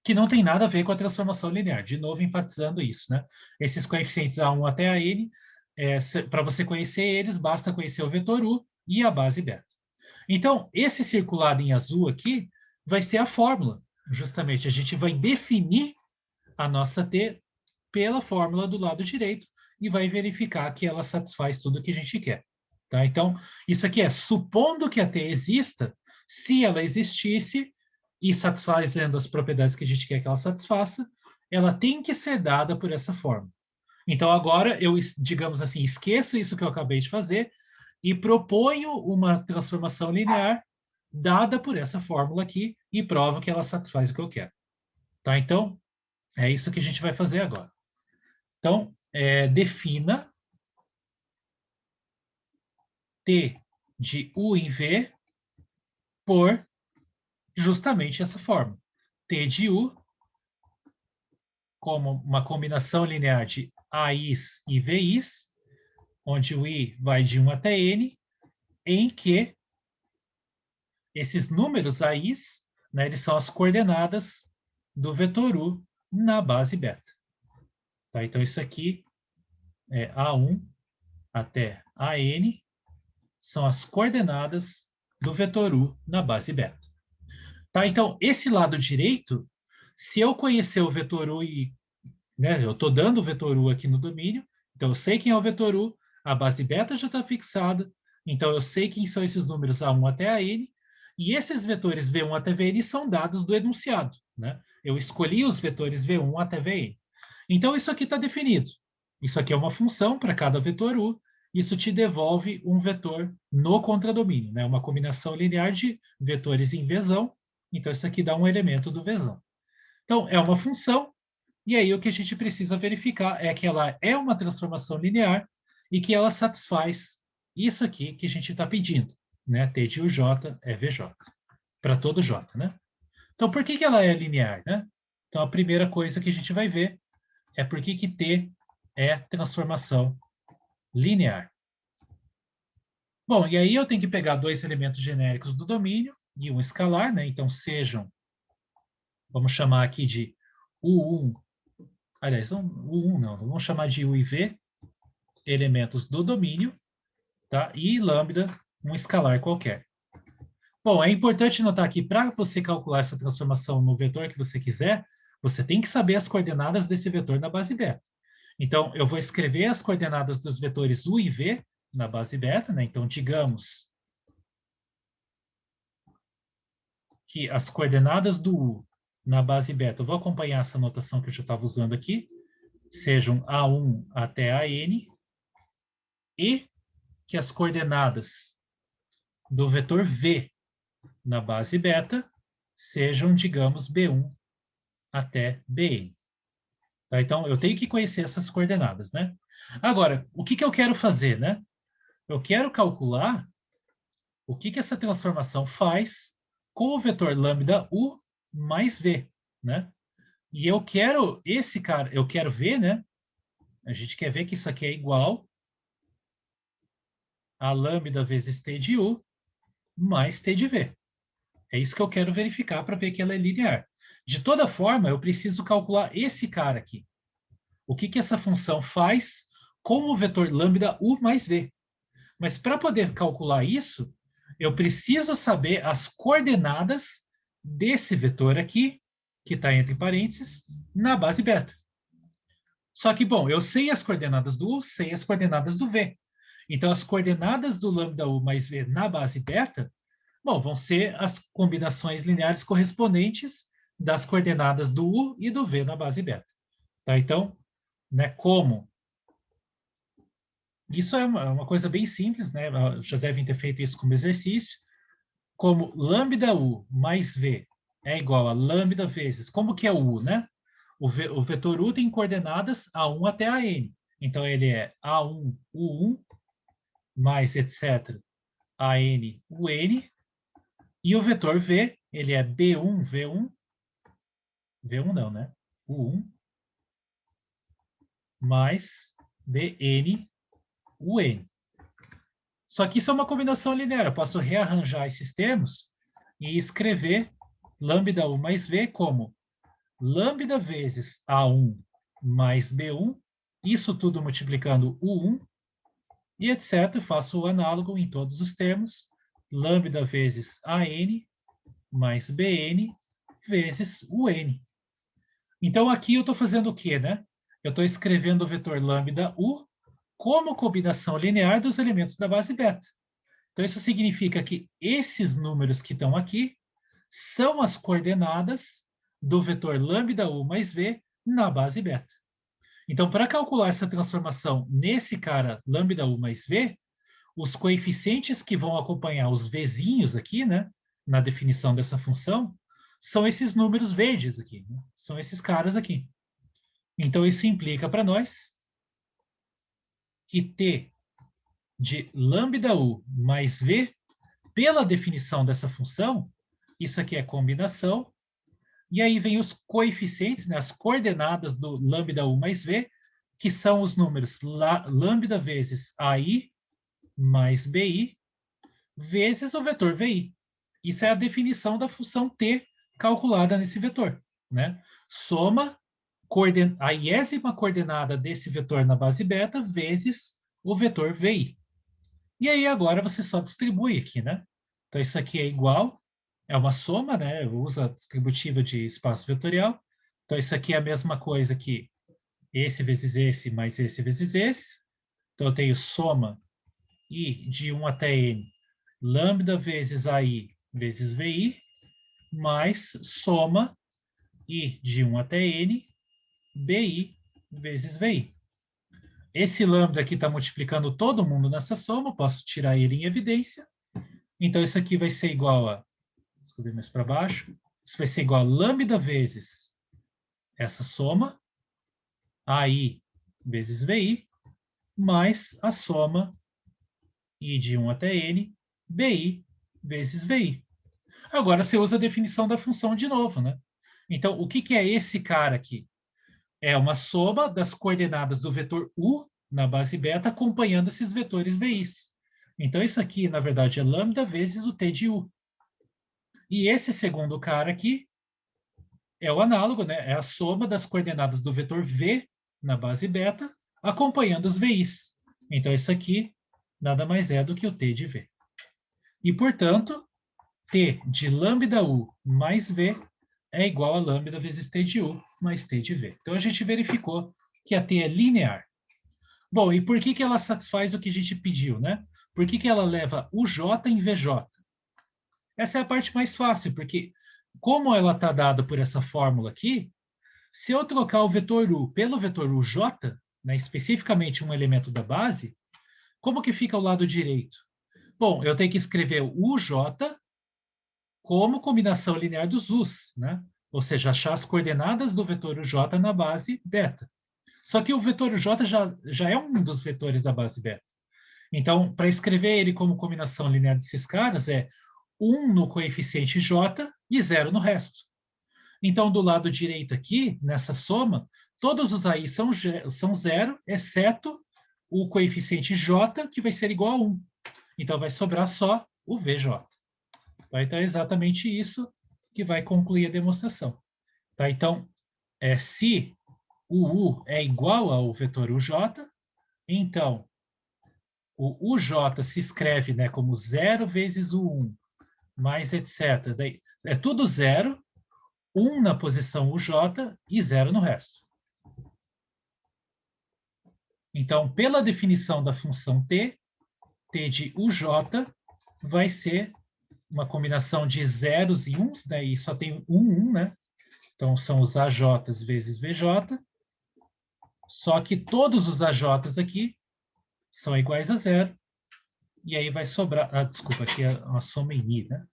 Que não tem nada a ver com a transformação linear. De novo, enfatizando isso, né? Esses coeficientes A1 até AN, para você conhecer eles, basta conhecer o vetor U e a base beta. Então, esse circulado em azul aqui vai ser a fórmula. Justamente, a gente vai definir a nossa T pela fórmula do lado direito e vai verificar que ela satisfaz tudo o que a gente quer. Tá? Então, isso aqui é supondo que a T exista, se ela existisse e satisfazendo as propriedades que a gente quer que ela satisfaça, ela tem que ser dada por essa fórmula. Então, agora eu, digamos assim, esqueço isso que eu acabei de fazer e proponho uma transformação linear dada por essa fórmula aqui e provo que ela satisfaz o que eu quero. Tá? Então, é isso que a gente vai fazer agora. Então, defina T de U em V por justamente essa fórmula. T de U como uma combinação linear de AIs e VIs, onde o I vai de 1 até N, em que esses números AIs, né, eles são as coordenadas do vetor U na base beta. Tá? Então, isso aqui é A1 até AN, são as coordenadas do vetor U na base beta. Tá? Então, esse lado direito, se eu conhecer o vetor U e, né, eu estou dando o vetor U aqui no domínio, então eu sei quem é o vetor U, a base beta já está fixada, então eu sei quem são esses números A1 até AN, e esses vetores V1 até Vn são dados do enunciado. Né? Eu escolhi os vetores V1 até Vn. Então, isso aqui está definido. Isso aqui é uma função para cada vetor U, isso te devolve um vetor no contradomínio, né? Uma combinação linear de vetores em Vzão. Então, isso aqui dá um elemento do Vzão. Então, é uma função, e aí o que a gente precisa verificar é que ela é uma transformação linear e que ela satisfaz isso aqui que a gente está pedindo, né? T de UJ é VJ, para todo J, né? Então, por que ela é linear, né? Então, a primeira coisa que a gente vai ver é por que T é transformação linear. Bom, e aí eu tenho que pegar dois elementos genéricos do domínio e um escalar, né? Então, sejam, vamos chamar aqui de U1, aliás, U1 não, vamos chamar de U e V, elementos do domínio, tá? E lambda, um escalar qualquer. Bom, é importante notar que para você calcular essa transformação no vetor que você quiser, você tem que saber as coordenadas desse vetor na base beta. Então, eu vou escrever as coordenadas dos vetores U e V na base beta, né? Então, digamos que as coordenadas do U na base beta, eu vou acompanhar essa notação que eu já estava usando aqui, sejam A1 até AN, e que as coordenadas do vetor V na base beta sejam, digamos, B1 até Bn. Tá? Então, eu tenho que conhecer essas coordenadas, né? Agora, o que eu quero fazer, né? Eu quero calcular o que essa transformação faz com o vetor lambda U mais V, né? E eu quero esse cara, eu quero ver, né? A gente quer ver que isso aqui é igual a lambda vezes T de U mais T de V. É isso que eu quero verificar para ver que ela é linear. De toda forma, eu preciso calcular esse cara aqui. O que essa função faz com o vetor lambda U mais V. Mas para poder calcular isso, eu preciso saber as coordenadas desse vetor aqui, que está entre parênteses, na base beta. Só que, bom, eu sei as coordenadas do U, sei as coordenadas do V. Então, as coordenadas do lambda U mais V na base beta, bom, vão ser as combinações lineares correspondentes das coordenadas do U e do V na base beta. Tá? Então, né, como isso é uma coisa bem simples, né? Já devem ter feito isso como exercício. Como lambda U mais V é igual a lambda vezes, como que é o U, né? o vetor U tem coordenadas A1 até AN. Então, ele é A1, U1, mais etc. AN, UN. E o vetor V, ele é B1, V1. V1 não, né? U1 mais BN, UN. Só que isso é uma combinação linear. Eu posso rearranjar esses termos e escrever lambda U mais V como lambda vezes A1 mais B1, isso tudo multiplicando U1, e etc. Faço o análogo em todos os termos, lambda vezes AN mais BN vezes UN. Então, aqui eu estou fazendo o quê, né? Eu estou escrevendo o vetor lambda U como combinação linear dos elementos da base beta. Então, isso significa que esses números que estão aqui são as coordenadas do vetor lambda U mais V na base beta. Então, para calcular essa transformação nesse cara lambda U mais V, os coeficientes que vão acompanhar os Vzinhos aqui, né, na definição dessa função, são esses números verdes aqui, né? São esses caras aqui. Então, isso implica para nós que T de lambda U mais V, pela definição dessa função, isso aqui é combinação, e aí vem os coeficientes, né, as coordenadas do lambda U mais V, que são os números lambda vezes AI mais BI, vezes o vetor VI. Isso é a definição da função T calculada nesse vetor, né? Soma a iésima coordenada desse vetor na base beta vezes o vetor VI. E aí agora você só distribui aqui, né? Então isso aqui é igual, é uma soma, né? Usa a distributiva de espaço vetorial. Então isso aqui é a mesma coisa que esse vezes esse mais esse vezes esse. Então eu tenho soma I de 1 até N, lambda vezes AI vezes VI, mais soma I de 1 até N, BI vezes VI. Esse lambda aqui está multiplicando todo mundo nessa soma, posso tirar ele em evidência. Então, isso aqui vai ser igual a... Escrever mais para baixo. Isso vai ser igual a lambda vezes essa soma, AI vezes VI, mais a soma I de 1 até N, BI vezes VI. Agora, você usa a definição da função de novo, né? Então, o que é esse cara aqui? É uma soma das coordenadas do vetor U na base beta acompanhando esses vetores VIs. Então, isso aqui, na verdade, é lambda vezes o T de U. E esse segundo cara aqui é o análogo, né? É a soma das coordenadas do vetor V na base beta acompanhando os VIs. Então, isso aqui nada mais é do que o T de V. E, portanto, T de lambda U mais V é igual a lambda vezes T de U mais T de V. Então, a gente verificou que a T é linear. Bom, e por que ela satisfaz o que a gente pediu, né? Por que ela leva UJ em VJ? Essa é a parte mais fácil, porque como ela está dada por essa fórmula aqui, se eu trocar o vetor U pelo vetor UJ, né, especificamente um elemento da base, como que fica o lado direito? Bom, eu tenho que escrever o UJ como combinação linear dos U's, né? Ou seja, achar as coordenadas do vetor UJ na base beta. Só que o vetor UJ já é um dos vetores da base beta. Então, para escrever ele como combinação linear desses caras, é 1 no coeficiente J e 0 no resto. Então, do lado direito aqui, nessa soma, todos os AI são 0, exceto o coeficiente J, que vai ser igual a 1. Então, vai sobrar só o VJ. Tá? Então, é exatamente isso que vai concluir a demonstração. Tá? Então, se o U é igual ao vetor UJ, então, o UJ se escreve, né, como 0 vezes o 1, mais etc. Daí, é tudo 0, 1 na posição UJ e 0 no resto. Então, pela definição da função T, T de UJ vai ser uma combinação de zeros e uns, né, e só tem 1, né? Então, são os AJs vezes VJ, só que todos os AJs aqui são iguais a 0, e aí vai sobrar... Ah, desculpa, aqui é uma soma em I, né?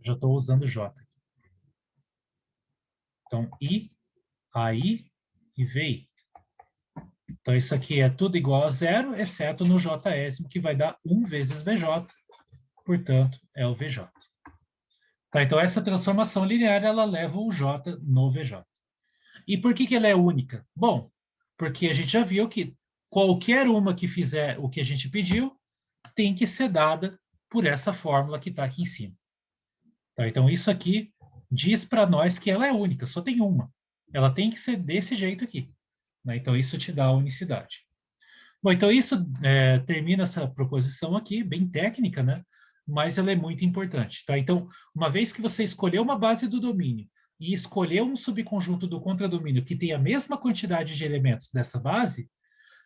Já estou usando J. Então, I AI e VI. Então, isso aqui é tudo igual a zero, exceto no Jésimo, que vai dar 1 vezes VJ, portanto, é o VJ. Tá, então, essa transformação linear, ela leva o J no VJ. E por que ela é única? Bom, porque a gente já viu que qualquer uma que fizer o que a gente pediu tem que ser dada por essa fórmula que está aqui em cima. Tá, então, isso aqui diz para nós que ela é única, só tem uma. Ela tem que ser desse jeito aqui. Né? Então, isso te dá a unicidade. Bom, então isso termina essa proposição aqui, bem técnica, né? Mas ela é muito importante, tá? Então, uma vez que você escolheu uma base do domínio e escolheu um subconjunto do contradomínio que tem a mesma quantidade de elementos dessa base,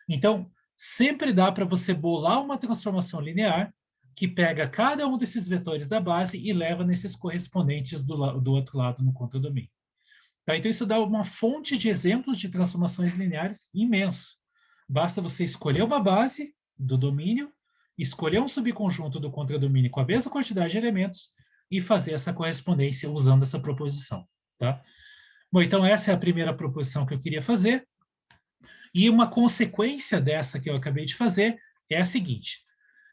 então sempre dá para você bolar uma transformação linear que pega cada um desses vetores da base e leva nesses correspondentes do outro lado no contradomínio. Tá? Então, isso dá uma fonte de exemplos de transformações lineares imenso. Basta você escolher uma base do domínio, escolher um subconjunto do contradomínio com a mesma quantidade de elementos e fazer essa correspondência usando essa proposição. Tá? Bom, então essa é a primeira proposição que eu queria fazer. E uma consequência dessa que eu acabei de fazer é a seguinte.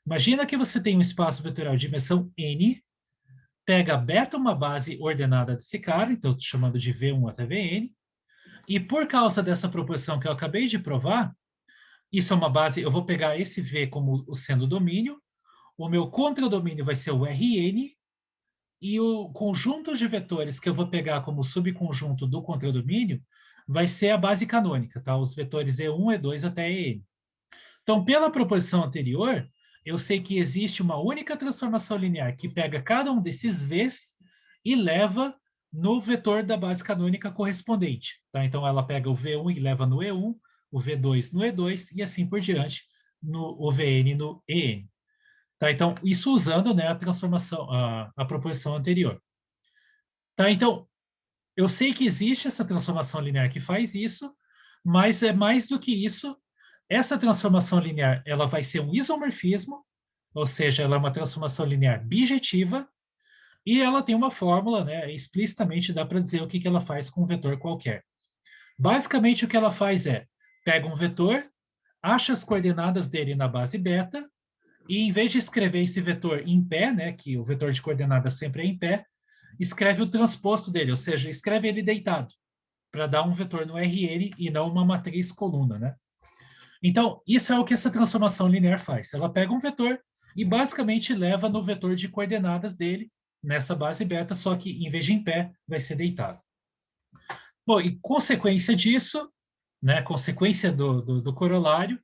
Imagina que você tem um espaço vetorial de dimensão n, pega beta uma base ordenada desse cara, então estou chamando de V1 até Vn, e por causa dessa proposição que eu acabei de provar, isso é uma base, eu vou pegar esse V como sendo o domínio, o meu contradomínio vai ser o Rn, e o conjunto de vetores que eu vou pegar como subconjunto do contradomínio vai ser a base canônica, tá? Os vetores E1, E2 até En. Então, pela proposição anterior, eu sei que existe uma única transformação linear que pega cada um desses Vs e leva no vetor da base canônica correspondente. Tá? Então, ela pega o V1 e leva no E1, o V2 no E2 e assim por diante, o Vn no En. Tá? Então, isso usando, né, a transformação, a proposição anterior. Tá? Então, eu sei que existe essa transformação linear que faz isso, mas é mais do que isso. Essa transformação linear, ela vai ser um isomorfismo, ou seja, ela é uma transformação linear bijetiva, e ela tem uma fórmula, né, explicitamente dá para dizer o que ela faz com um vetor qualquer. Basicamente, o que ela faz é, pega um vetor, acha as coordenadas dele na base beta, e em vez de escrever esse vetor em pé, né, que o vetor de coordenadas sempre é em pé, escreve o transposto dele, ou seja, escreve ele deitado, para dar um vetor no Rn e não uma matriz coluna, né? Então, isso é o que essa transformação linear faz. Ela pega um vetor e basicamente leva no vetor de coordenadas dele, nessa base beta, só que em vez de em pé, vai ser deitado. Bom, e consequência disso, né, consequência do corolário,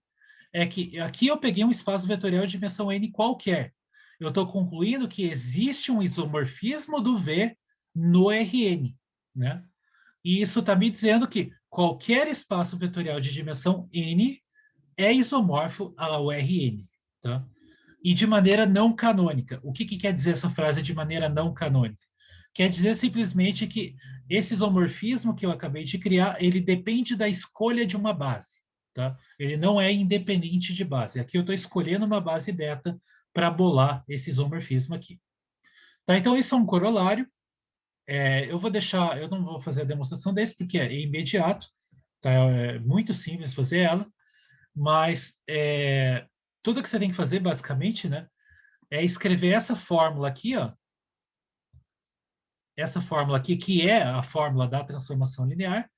é que aqui eu peguei um espaço vetorial de dimensão n qualquer. Eu estou concluindo que existe um isomorfismo do V no Rn, né? E isso está me dizendo que qualquer espaço vetorial de dimensão n é isomorfo ao Rn, tá? E de maneira não canônica. O que quer dizer essa frase de maneira não canônica? Quer dizer simplesmente que esse isomorfismo que eu acabei de criar, ele depende da escolha de uma base, tá? Ele não é independente de base. Aqui eu estou escolhendo uma base beta para bolar esse isomorfismo aqui. Tá? Então, isso é um corolário. Eu vou deixar, eu não vou fazer a demonstração desse, porque é imediato, tá? É muito simples fazer ela, mas tudo que você tem que fazer, basicamente, né, é escrever essa fórmula aqui, ó, essa fórmula aqui, que é a fórmula da transformação linear.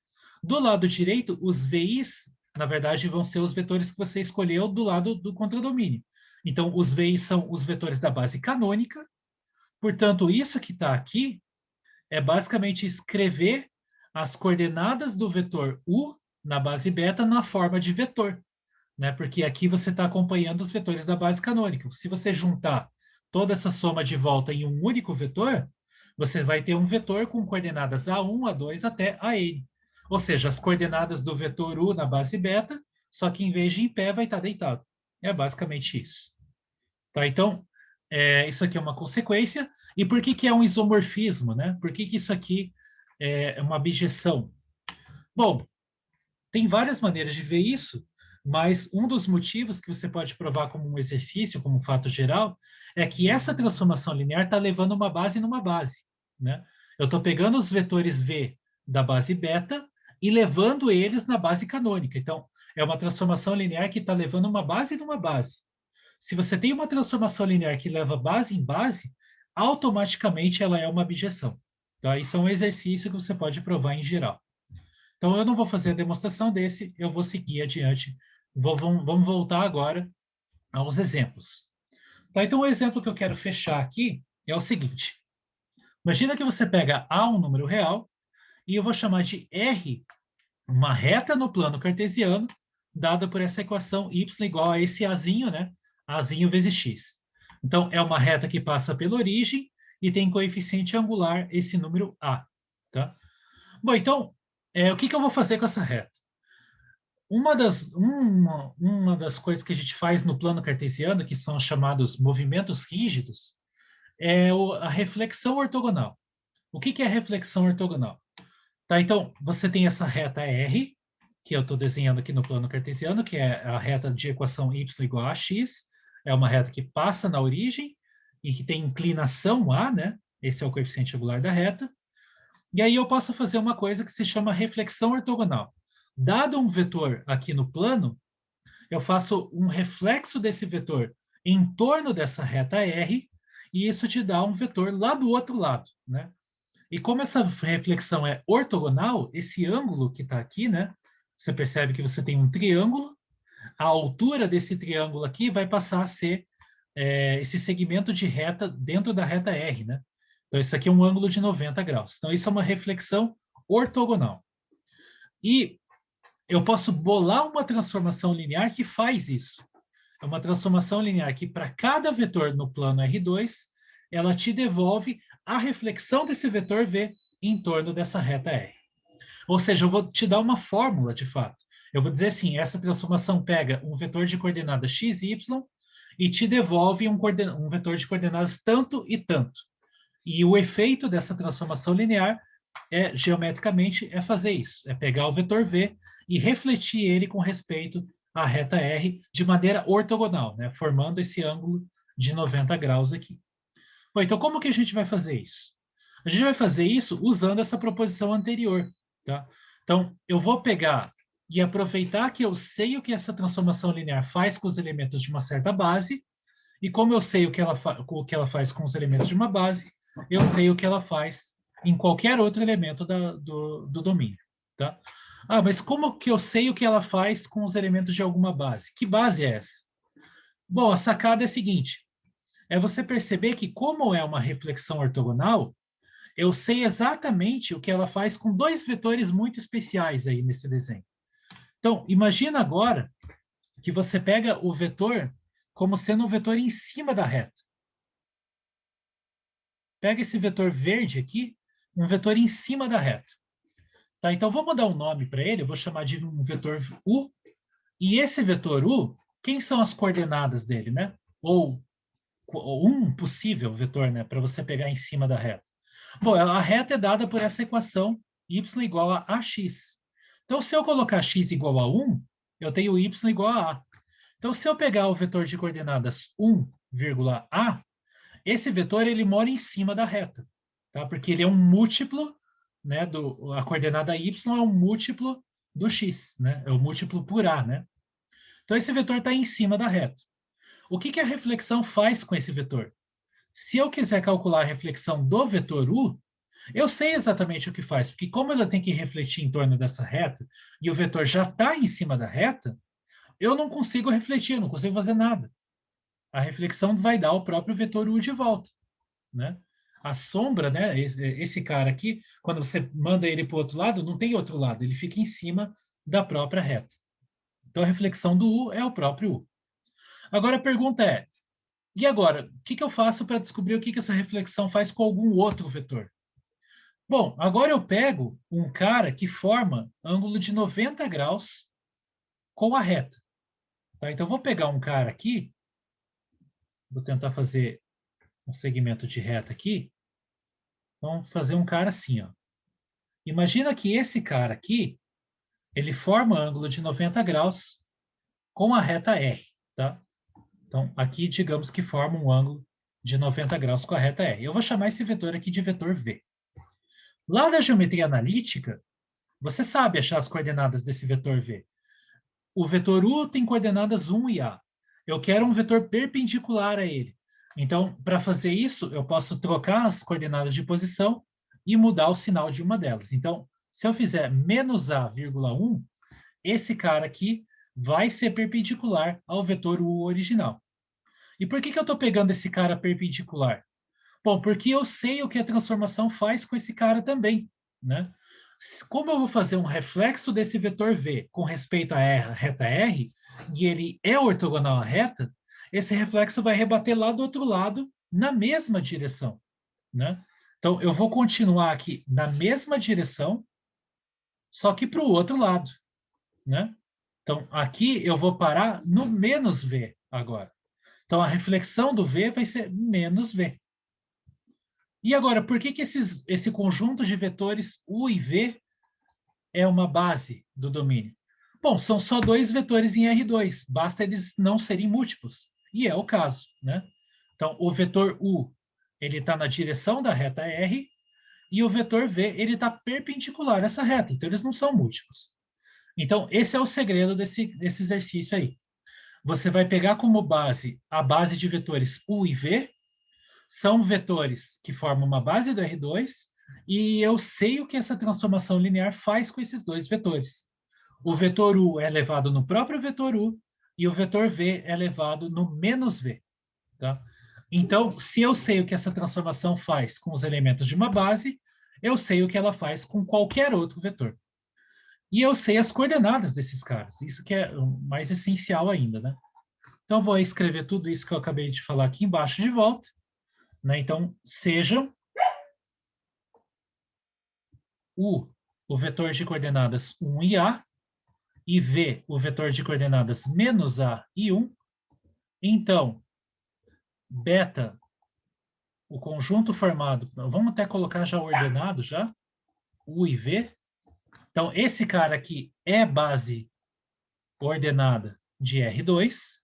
Do lado direito, os VIs, na verdade, vão ser os vetores que você escolheu do lado do contradomínio. Então, os VIs são os vetores da base canônica. Portanto, isso que está aqui é basicamente escrever as coordenadas do vetor U na base beta na forma de vetor, né? Porque aqui você está acompanhando os vetores da base canônica. Se você juntar toda essa soma de volta em um único vetor, você vai ter um vetor com coordenadas A1, A2 até AN. Ou seja, as coordenadas do vetor U na base beta, só que em vez de em pé vai estar deitado. É basicamente isso. Tá? Então, isso aqui é uma consequência. E por que é um isomorfismo, né? Por que isso aqui é uma abjeção? Bom, tem várias maneiras de ver isso, mas um dos motivos que você pode provar como um exercício, como um fato geral, é que essa transformação linear está levando uma base numa base, né? Eu estou pegando os vetores V da base beta e levando eles na base canônica. Então, é uma transformação linear que está levando uma base numa base. Se você tem uma transformação linear que leva base em base, automaticamente ela é uma abjeção. Tá? Isso é um exercício que você pode provar em geral. Então, eu não vou fazer a demonstração desse, eu vou seguir adiante. Vamos voltar agora aos exemplos. Tá? Então, o exemplo que eu quero fechar aqui é o seguinte. Imagina que você pega A, um número real, e eu vou chamar de R, uma reta no plano cartesiano, dada por essa equação y igual a esse Azinho, né? Azinho vezes x. Então, é uma reta que passa pela origem e tem coeficiente angular esse número A. Tá? Bom, então, o que eu vou fazer com essa reta? Uma das coisas que a gente faz no plano cartesiano, que são chamados movimentos rígidos, é a reflexão ortogonal. O que é reflexão ortogonal? Tá, então, você tem essa reta R, que eu estou desenhando aqui no plano cartesiano, que é a reta de equação y igual a x, é uma reta que passa na origem e que tem inclinação A, né? Esse é o coeficiente angular da reta. E aí eu posso fazer uma coisa que se chama reflexão ortogonal. Dado um vetor aqui no plano, eu faço um reflexo desse vetor em torno dessa reta R, e isso te dá um vetor lá do outro lado, né? E como essa reflexão é ortogonal, esse ângulo que está aqui, né? Você percebe que você tem um triângulo, a altura desse triângulo aqui vai passar a ser esse segmento de reta dentro da reta R, né? Então, isso aqui é um ângulo de 90 graus. Então, isso é uma reflexão ortogonal. E eu posso bolar uma transformação linear que faz isso. É uma transformação linear que, para cada vetor no plano R2, ela te devolve a reflexão desse vetor V em torno dessa reta R. Ou seja, eu vou te dar uma fórmula, de fato. Eu vou dizer assim, essa transformação pega um vetor de coordenadas x, y e te devolve um vetor de coordenadas tanto e tanto. E o efeito dessa transformação linear geometricamente, fazer isso. É pegar o vetor V e refletir ele com respeito à reta R de maneira ortogonal, né? Formando esse ângulo de 90 graus aqui. Bom, então, como que a gente vai fazer isso? A gente vai fazer isso usando essa proposição anterior. Tá? Então, eu vou pegar e aproveitar que eu sei o que essa transformação linear faz com os elementos de uma certa base, e como eu sei o que ela faz com os elementos de uma base, eu sei o que ela faz em qualquer outro elemento do domínio. Tá? Ah, mas como que eu sei o que ela faz com os elementos de alguma base? Que base é essa? Bom, a sacada é a seguinte, é você perceber que, como é uma reflexão ortogonal, eu sei exatamente o que ela faz com dois vetores muito especiais aí nesse desenho. Então, imagina agora que você pega o vetor como sendo um vetor em cima da reta. Pega esse vetor verde aqui, um vetor em cima da reta. Tá? Então, vamos dar um nome para ele, eu vou chamar de um vetor U. E esse vetor U, quem são as coordenadas dele, né? Ou um possível vetor, né, para você pegar em cima da reta. Bom, a reta é dada por essa equação y igual a ax. Então, se eu colocar x igual a 1, eu tenho y igual a a. Então, se eu pegar o vetor de coordenadas 1, a, esse vetor ele mora em cima da reta, tá? Porque ele é um múltiplo, né, a coordenada y é um múltiplo do x, né? É o múltiplo por a, né? Então, esse vetor está em cima da reta. O que a reflexão faz com esse vetor? Se eu quiser calcular a reflexão do vetor u, eu sei exatamente o que faz, porque como ela tem que refletir em torno dessa reta, e o vetor já está em cima da reta, eu não consigo refletir, eu não consigo fazer nada. A reflexão vai dar o próprio vetor u de volta, né? A sombra, né, esse cara aqui, quando você manda ele para o outro lado, não tem outro lado, ele fica em cima da própria reta. Então, a reflexão do u é o próprio u. Agora, a pergunta é, e agora, o que eu faço para descobrir o que essa reflexão faz com algum outro vetor? Bom, agora eu pego um cara que forma ângulo de 90 graus com a reta. Tá? Então, eu vou pegar um cara aqui, vou tentar fazer um segmento de reta aqui. Vamos fazer um cara assim, ó. Imagina que esse cara aqui, ele forma ângulo de 90 graus com a reta R, tá? Então, aqui, digamos que forma um ângulo de 90 graus com a reta R. Eu vou chamar esse vetor aqui de vetor V. Lá na geometria analítica, Você sabe achar as coordenadas desse vetor V. O vetor U tem coordenadas 1 e A. Eu quero um vetor perpendicular a ele. Então, para fazer isso, eu posso trocar as coordenadas de posição e mudar o sinal de uma delas. Então, se eu fizer menos A, 1, esse cara aqui vai ser perpendicular ao vetor U original. E por que eu estou pegando esse cara perpendicular? Bom, porque eu sei o que a transformação faz com esse cara também, né? Como eu vou fazer um reflexo desse vetor V com respeito à reta R, e ele é ortogonal à reta, esse reflexo vai rebater lá do outro lado, na mesma direção, né? Então, eu vou continuar aqui na mesma direção, só que para o outro lado, né? Então, aqui eu vou parar no menos V agora. Então, a reflexão do V vai ser menos V. E agora, por que esse conjunto de vetores U e V é uma base do domínio? Bom, são só dois vetores em R2, basta eles não serem múltiplos. E é o caso, né? Então, o vetor U, ele está na direção da reta R, e o vetor V, ele está perpendicular a essa reta, então eles não são múltiplos. Então, esse é o segredo desse exercício aí. Você vai pegar como base a base de vetores U e V, são vetores que formam uma base do R2, e eu sei o que essa transformação linear faz com esses dois vetores. O vetor U é elevado no próprio vetor U, e o vetor V é elevado no menos V. Tá? Então, se eu sei o que essa transformação faz com os elementos de uma base, eu sei o que ela faz com qualquer outro vetor. E eu sei as coordenadas desses caras. Isso que é o mais essencial ainda, né? Então, vou escrever tudo isso que eu acabei de falar aqui embaixo de volta. Né? Então, sejam U, o vetor de coordenadas 1 e A, e V, o vetor de coordenadas menos A e 1. Então, beta, o conjunto formado, vamos até colocar já ordenado, já, U e V. Então, esse cara aqui é base ordenada de R2.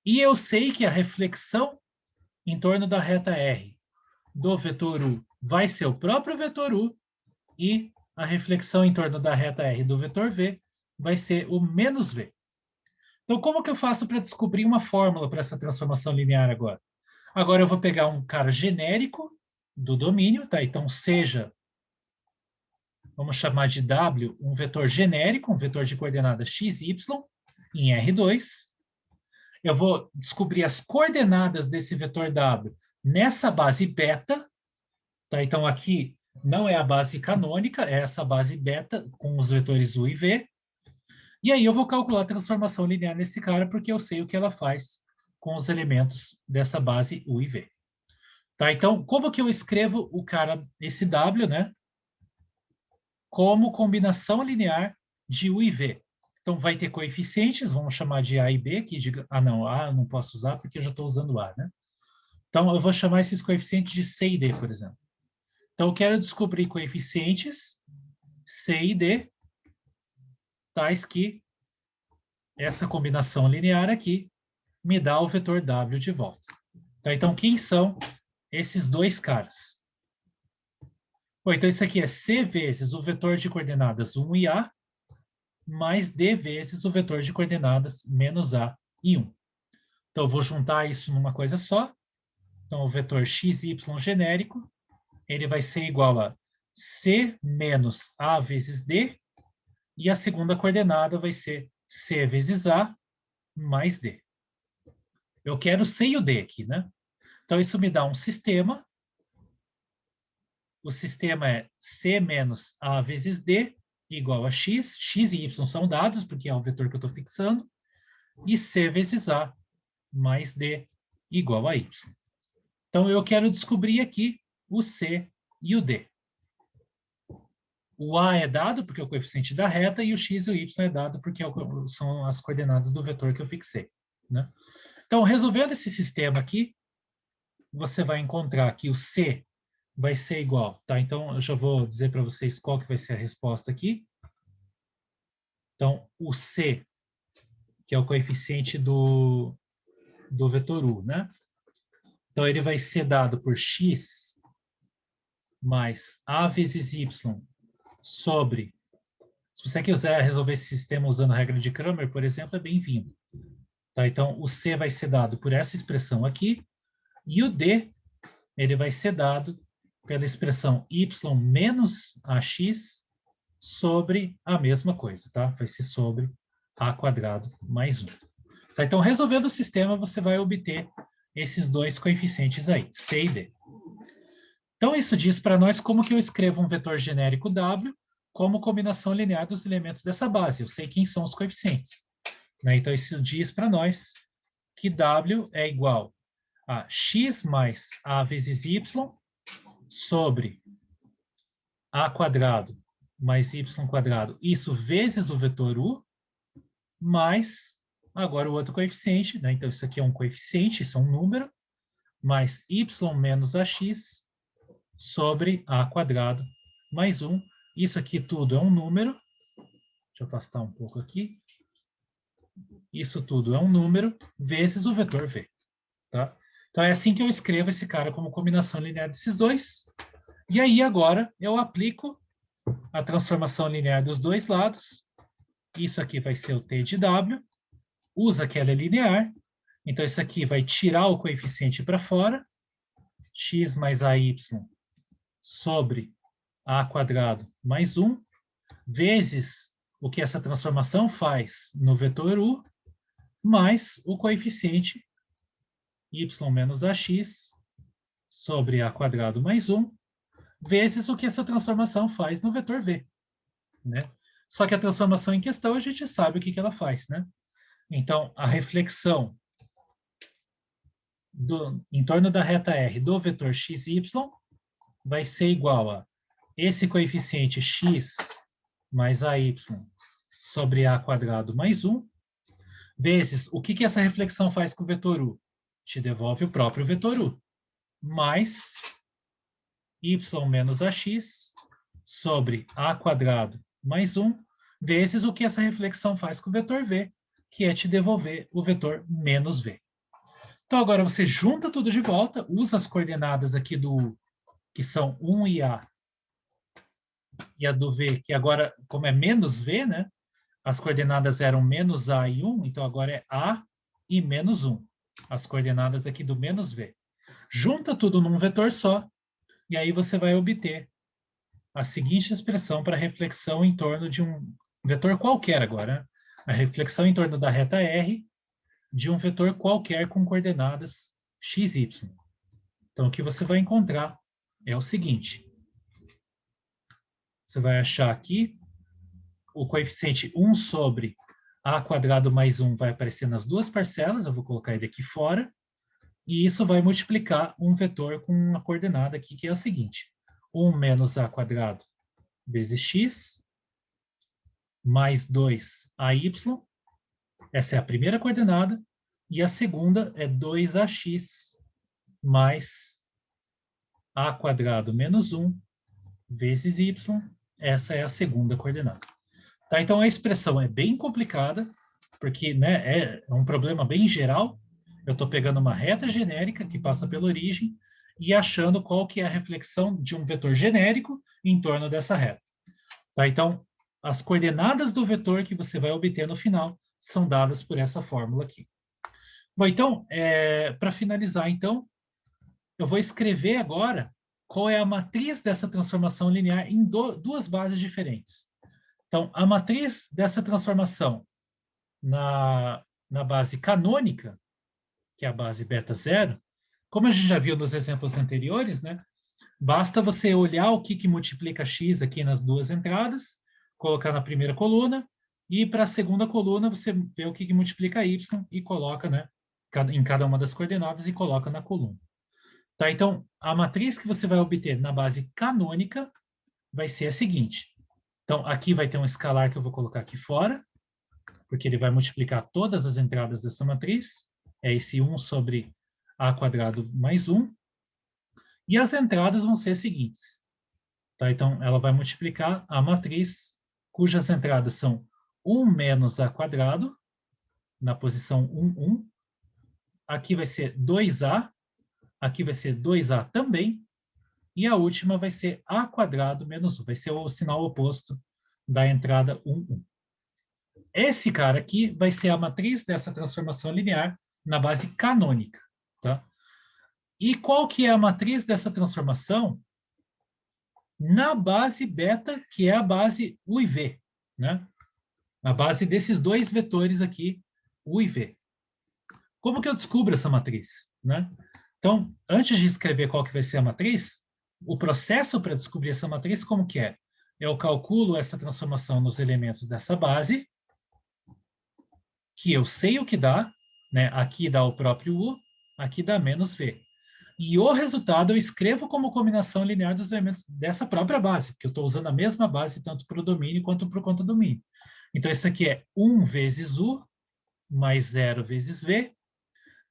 E eu sei que a reflexão em torno da reta R do vetor U vai ser o próprio vetor U, e a reflexão em torno da reta R do vetor V vai ser o menos V. Então, como que eu faço para descobrir uma fórmula para essa transformação linear agora? Agora eu vou pegar um cara genérico do domínio, tá? Então, seja, vamos chamar de W, um vetor genérico, um vetor de coordenadas x, y, em R2. Eu vou descobrir as coordenadas desse vetor W nessa base beta, tá? Então, aqui não é a base canônica, é essa base beta com os vetores U e V. E aí eu vou calcular a transformação linear nesse cara, porque eu sei o que ela faz com os elementos dessa base U e V. Tá? Então, como que eu escrevo o cara, esse W, né? Como combinação linear de U e V. Então, vai ter coeficientes, vamos chamar de A e B, que diga... Ah, não, A eu não posso usar porque eu já estou usando A, né? Então, eu vou chamar esses coeficientes de C e D, por exemplo. Então, eu quero descobrir coeficientes C e D, tais que essa combinação linear aqui me dá o vetor W de volta. Tá? Então, quem são esses dois caras? Bom, então, isso aqui é C vezes o vetor de coordenadas 1 e A, mais D vezes o vetor de coordenadas menos A e 1. Então, eu vou juntar isso numa coisa só. Então, o vetor xy genérico, ele vai ser igual a C menos A vezes D, e a segunda coordenada vai ser C vezes A mais D. Eu quero C e o D aqui, né? Então, isso me dá um sistema. O sistema é C menos A vezes D igual a X. X e Y são dados, porque é o vetor que eu estou fixando. E C vezes A mais D igual a Y. Então, eu quero descobrir aqui o C e o D. O A é dado porque é o coeficiente da reta, e o X e o Y é dado porque são as coordenadas do vetor que eu fixei. Né? Então, resolvendo esse sistema aqui, você vai encontrar que o C vai ser igual, tá? Então, eu já vou dizer para vocês qual que vai ser a resposta aqui. Então, o C, que é o coeficiente do vetor U, né? Então, ele vai ser dado por x mais A vezes Y sobre... Se você quiser resolver esse sistema usando a regra de Cramer, por exemplo, é bem-vindo. Tá? Então, o C vai ser dado por essa expressão aqui, e o D ele vai ser dado pela expressão y menos ax sobre a mesma coisa, tá? Vai ser sobre a quadrado mais 1. Tá? Então, resolvendo o sistema, você vai obter esses dois coeficientes aí, C e D. Então, isso diz para nós como que eu escrevo um vetor genérico W como combinação linear dos elementos dessa base. Eu sei quem são os coeficientes. Né? Então, isso diz para nós que W é igual a x mais A vezes Y sobre A quadrado mais Y quadrado, isso vezes o vetor U, mais, agora o outro coeficiente, né? Então, isso aqui é um coeficiente, isso é um número, mais Y menos AX sobre A quadrado mais 1. Isso aqui tudo é um número. Deixa eu afastar um pouco aqui. Isso tudo é um número vezes o vetor V. Tá? Então, é assim que eu escrevo esse cara como combinação linear desses dois. E aí, agora, eu aplico a transformação linear dos dois lados. Isso aqui vai ser o T de W. Usa que ela é linear. Então, isso aqui vai tirar o coeficiente para fora. X mais AY sobre A quadrado mais 1, vezes o que essa transformação faz no vetor U, mais o coeficiente y menos ax sobre A quadrado mais 1, vezes o que essa transformação faz no vetor V. Né? Só que a transformação em questão, a gente sabe o que ela faz. Né? Então, a reflexão em torno da reta R do vetor xy vai ser igual a esse coeficiente x mais AY sobre A quadrado mais 1, vezes o que essa reflexão faz com o vetor U? Te devolve o próprio vetor U, mais y menos ax sobre A quadrado mais 1, vezes o que essa reflexão faz com o vetor V, que é te devolver o vetor menos V. Então, agora você junta tudo de volta, usa as coordenadas aqui que são 1 e A, e a do V, que agora, como é menos V, né? As coordenadas eram menos A e 1, então agora é A e menos 1. As coordenadas aqui do menos V. Junta tudo num vetor só, e aí você vai obter a seguinte expressão para reflexão em torno de um vetor qualquer agora. Né? A reflexão em torno da reta R de um vetor qualquer com coordenadas x, y. Então, o que você vai encontrar é o seguinte. Você vai achar aqui o coeficiente 1 sobre A quadrado mais 1 vai aparecer nas duas parcelas, eu vou colocar ele aqui fora, e isso vai multiplicar um vetor com uma coordenada aqui, que é a seguinte. 1 menos A quadrado vezes x, mais 2AY, essa é a primeira coordenada, e a segunda é 2AX mais A quadrado menos 1 vezes y, essa é a segunda coordenada. Tá? Então, a expressão é bem complicada, porque né, é um problema bem geral. Eu estou pegando uma reta genérica que passa pela origem e achando qual que é a reflexão de um vetor genérico em torno dessa reta. Tá? Então, as coordenadas do vetor que você vai obter no final são dadas por essa fórmula aqui. Bom, então, para finalizar, então, eu vou escrever agora qual é a matriz dessa transformação linear em duas bases diferentes. Então, a matriz dessa transformação na base canônica, que é a base beta zero, como a gente já viu nos exemplos anteriores, né, basta você olhar o que multiplica x aqui nas duas entradas, colocar na primeira coluna, e para a segunda coluna você vê o que multiplica y e coloca né, em cada uma das coordenadas e coloca na coluna. Tá? Então, a matriz que você vai obter na base canônica vai ser a seguinte. Então, aqui vai ter um escalar que eu vou colocar aqui fora, porque ele vai multiplicar todas as entradas dessa matriz. É esse 1 sobre A quadrado mais 1. E as entradas vão ser as seguintes. Tá? Então, ela vai multiplicar a matriz cujas entradas são 1 menos A quadrado, na posição 1, 1. Aqui vai ser 2A, aqui vai ser 2A também, E a última vai ser a quadrado menos 1. Vai ser o sinal oposto da entrada 1, 1. Esse cara aqui vai ser a matriz dessa transformação linear na base canônica. Tá? E qual que é a matriz dessa transformação? Na base beta, que é a base U e V. Né? A base desses dois vetores aqui, U e V. Como que eu descubro essa matriz? Né? Então, antes de escrever qual que vai ser a matriz, o processo para descobrir essa matriz, como que é? Eu calculo essa transformação nos elementos dessa base, que eu sei o que dá, né? Aqui dá o próprio U, aqui dá menos V. E o resultado eu escrevo como combinação linear dos elementos dessa própria base, porque eu estou usando a mesma base tanto para o domínio quanto para o contradomínio. Então, isso aqui é 1 vezes U mais 0 vezes V,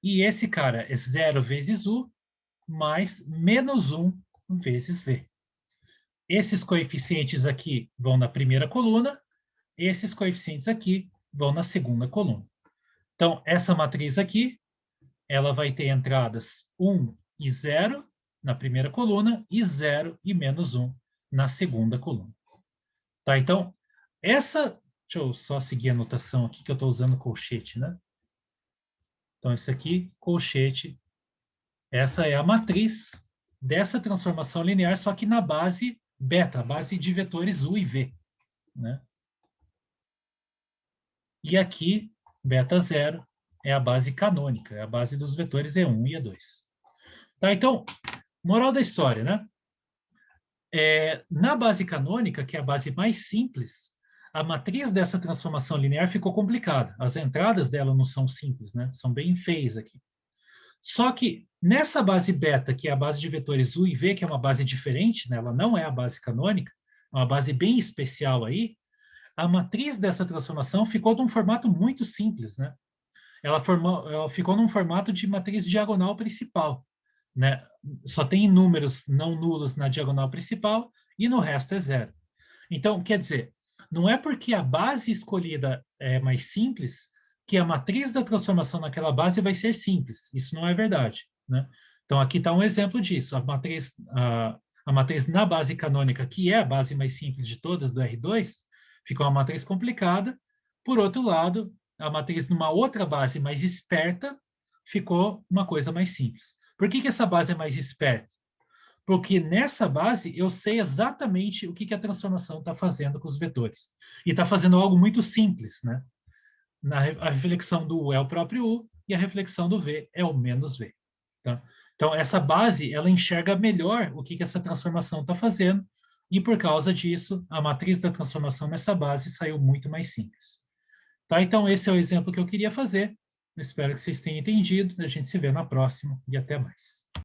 e esse cara é 0 vezes U mais menos 1 vezes V. Esses coeficientes aqui vão na primeira coluna, esses coeficientes aqui vão na segunda coluna. Então, essa matriz aqui, ela vai ter entradas 1 e 0 na primeira coluna e 0 e menos 1 na segunda coluna. Tá? Então, essa... Deixa eu só seguir a notação aqui, que eu estou usando colchete, né? Então, isso aqui, colchete, essa é a matriz dessa transformação linear, só que na base beta, a base de vetores U e V. Né? E aqui, beta 0 é a base canônica, é a base dos vetores E1 e E2. Tá, então, moral da história, né? Na base canônica, que é a base mais simples, a matriz dessa transformação linear ficou complicada. As entradas dela não são simples, né? São bem feias aqui. Só que nessa base beta, que é a base de vetores U e V, que é uma base diferente, né? Ela não é a base canônica, é uma base bem especial aí, a matriz dessa transformação ficou num formato muito simples, né? Ela ficou num formato de matriz diagonal principal, né? Só tem números não nulos na diagonal principal e no resto é zero. Então, quer dizer, não é porque a base escolhida é mais simples que a matriz da transformação naquela base vai ser simples. Isso não é verdade, né? Então, aqui está um exemplo disso. A matriz na base canônica, que é a base mais simples de todas do R2, ficou uma matriz complicada. Por outro lado, a matriz numa outra base mais esperta ficou uma coisa mais simples. Por que essa base é mais esperta? Porque nessa base eu sei exatamente o que a transformação está fazendo com os vetores. E está fazendo algo muito simples, né? A reflexão do U é o próprio U e a reflexão do V é o menos V. Tá? Então, essa base, ela enxerga melhor o que essa transformação está fazendo e, por causa disso, a matriz da transformação nessa base saiu muito mais simples. Tá? Então, esse é o exemplo que eu queria fazer. Eu espero que vocês tenham entendido. A gente se vê na próxima e até mais.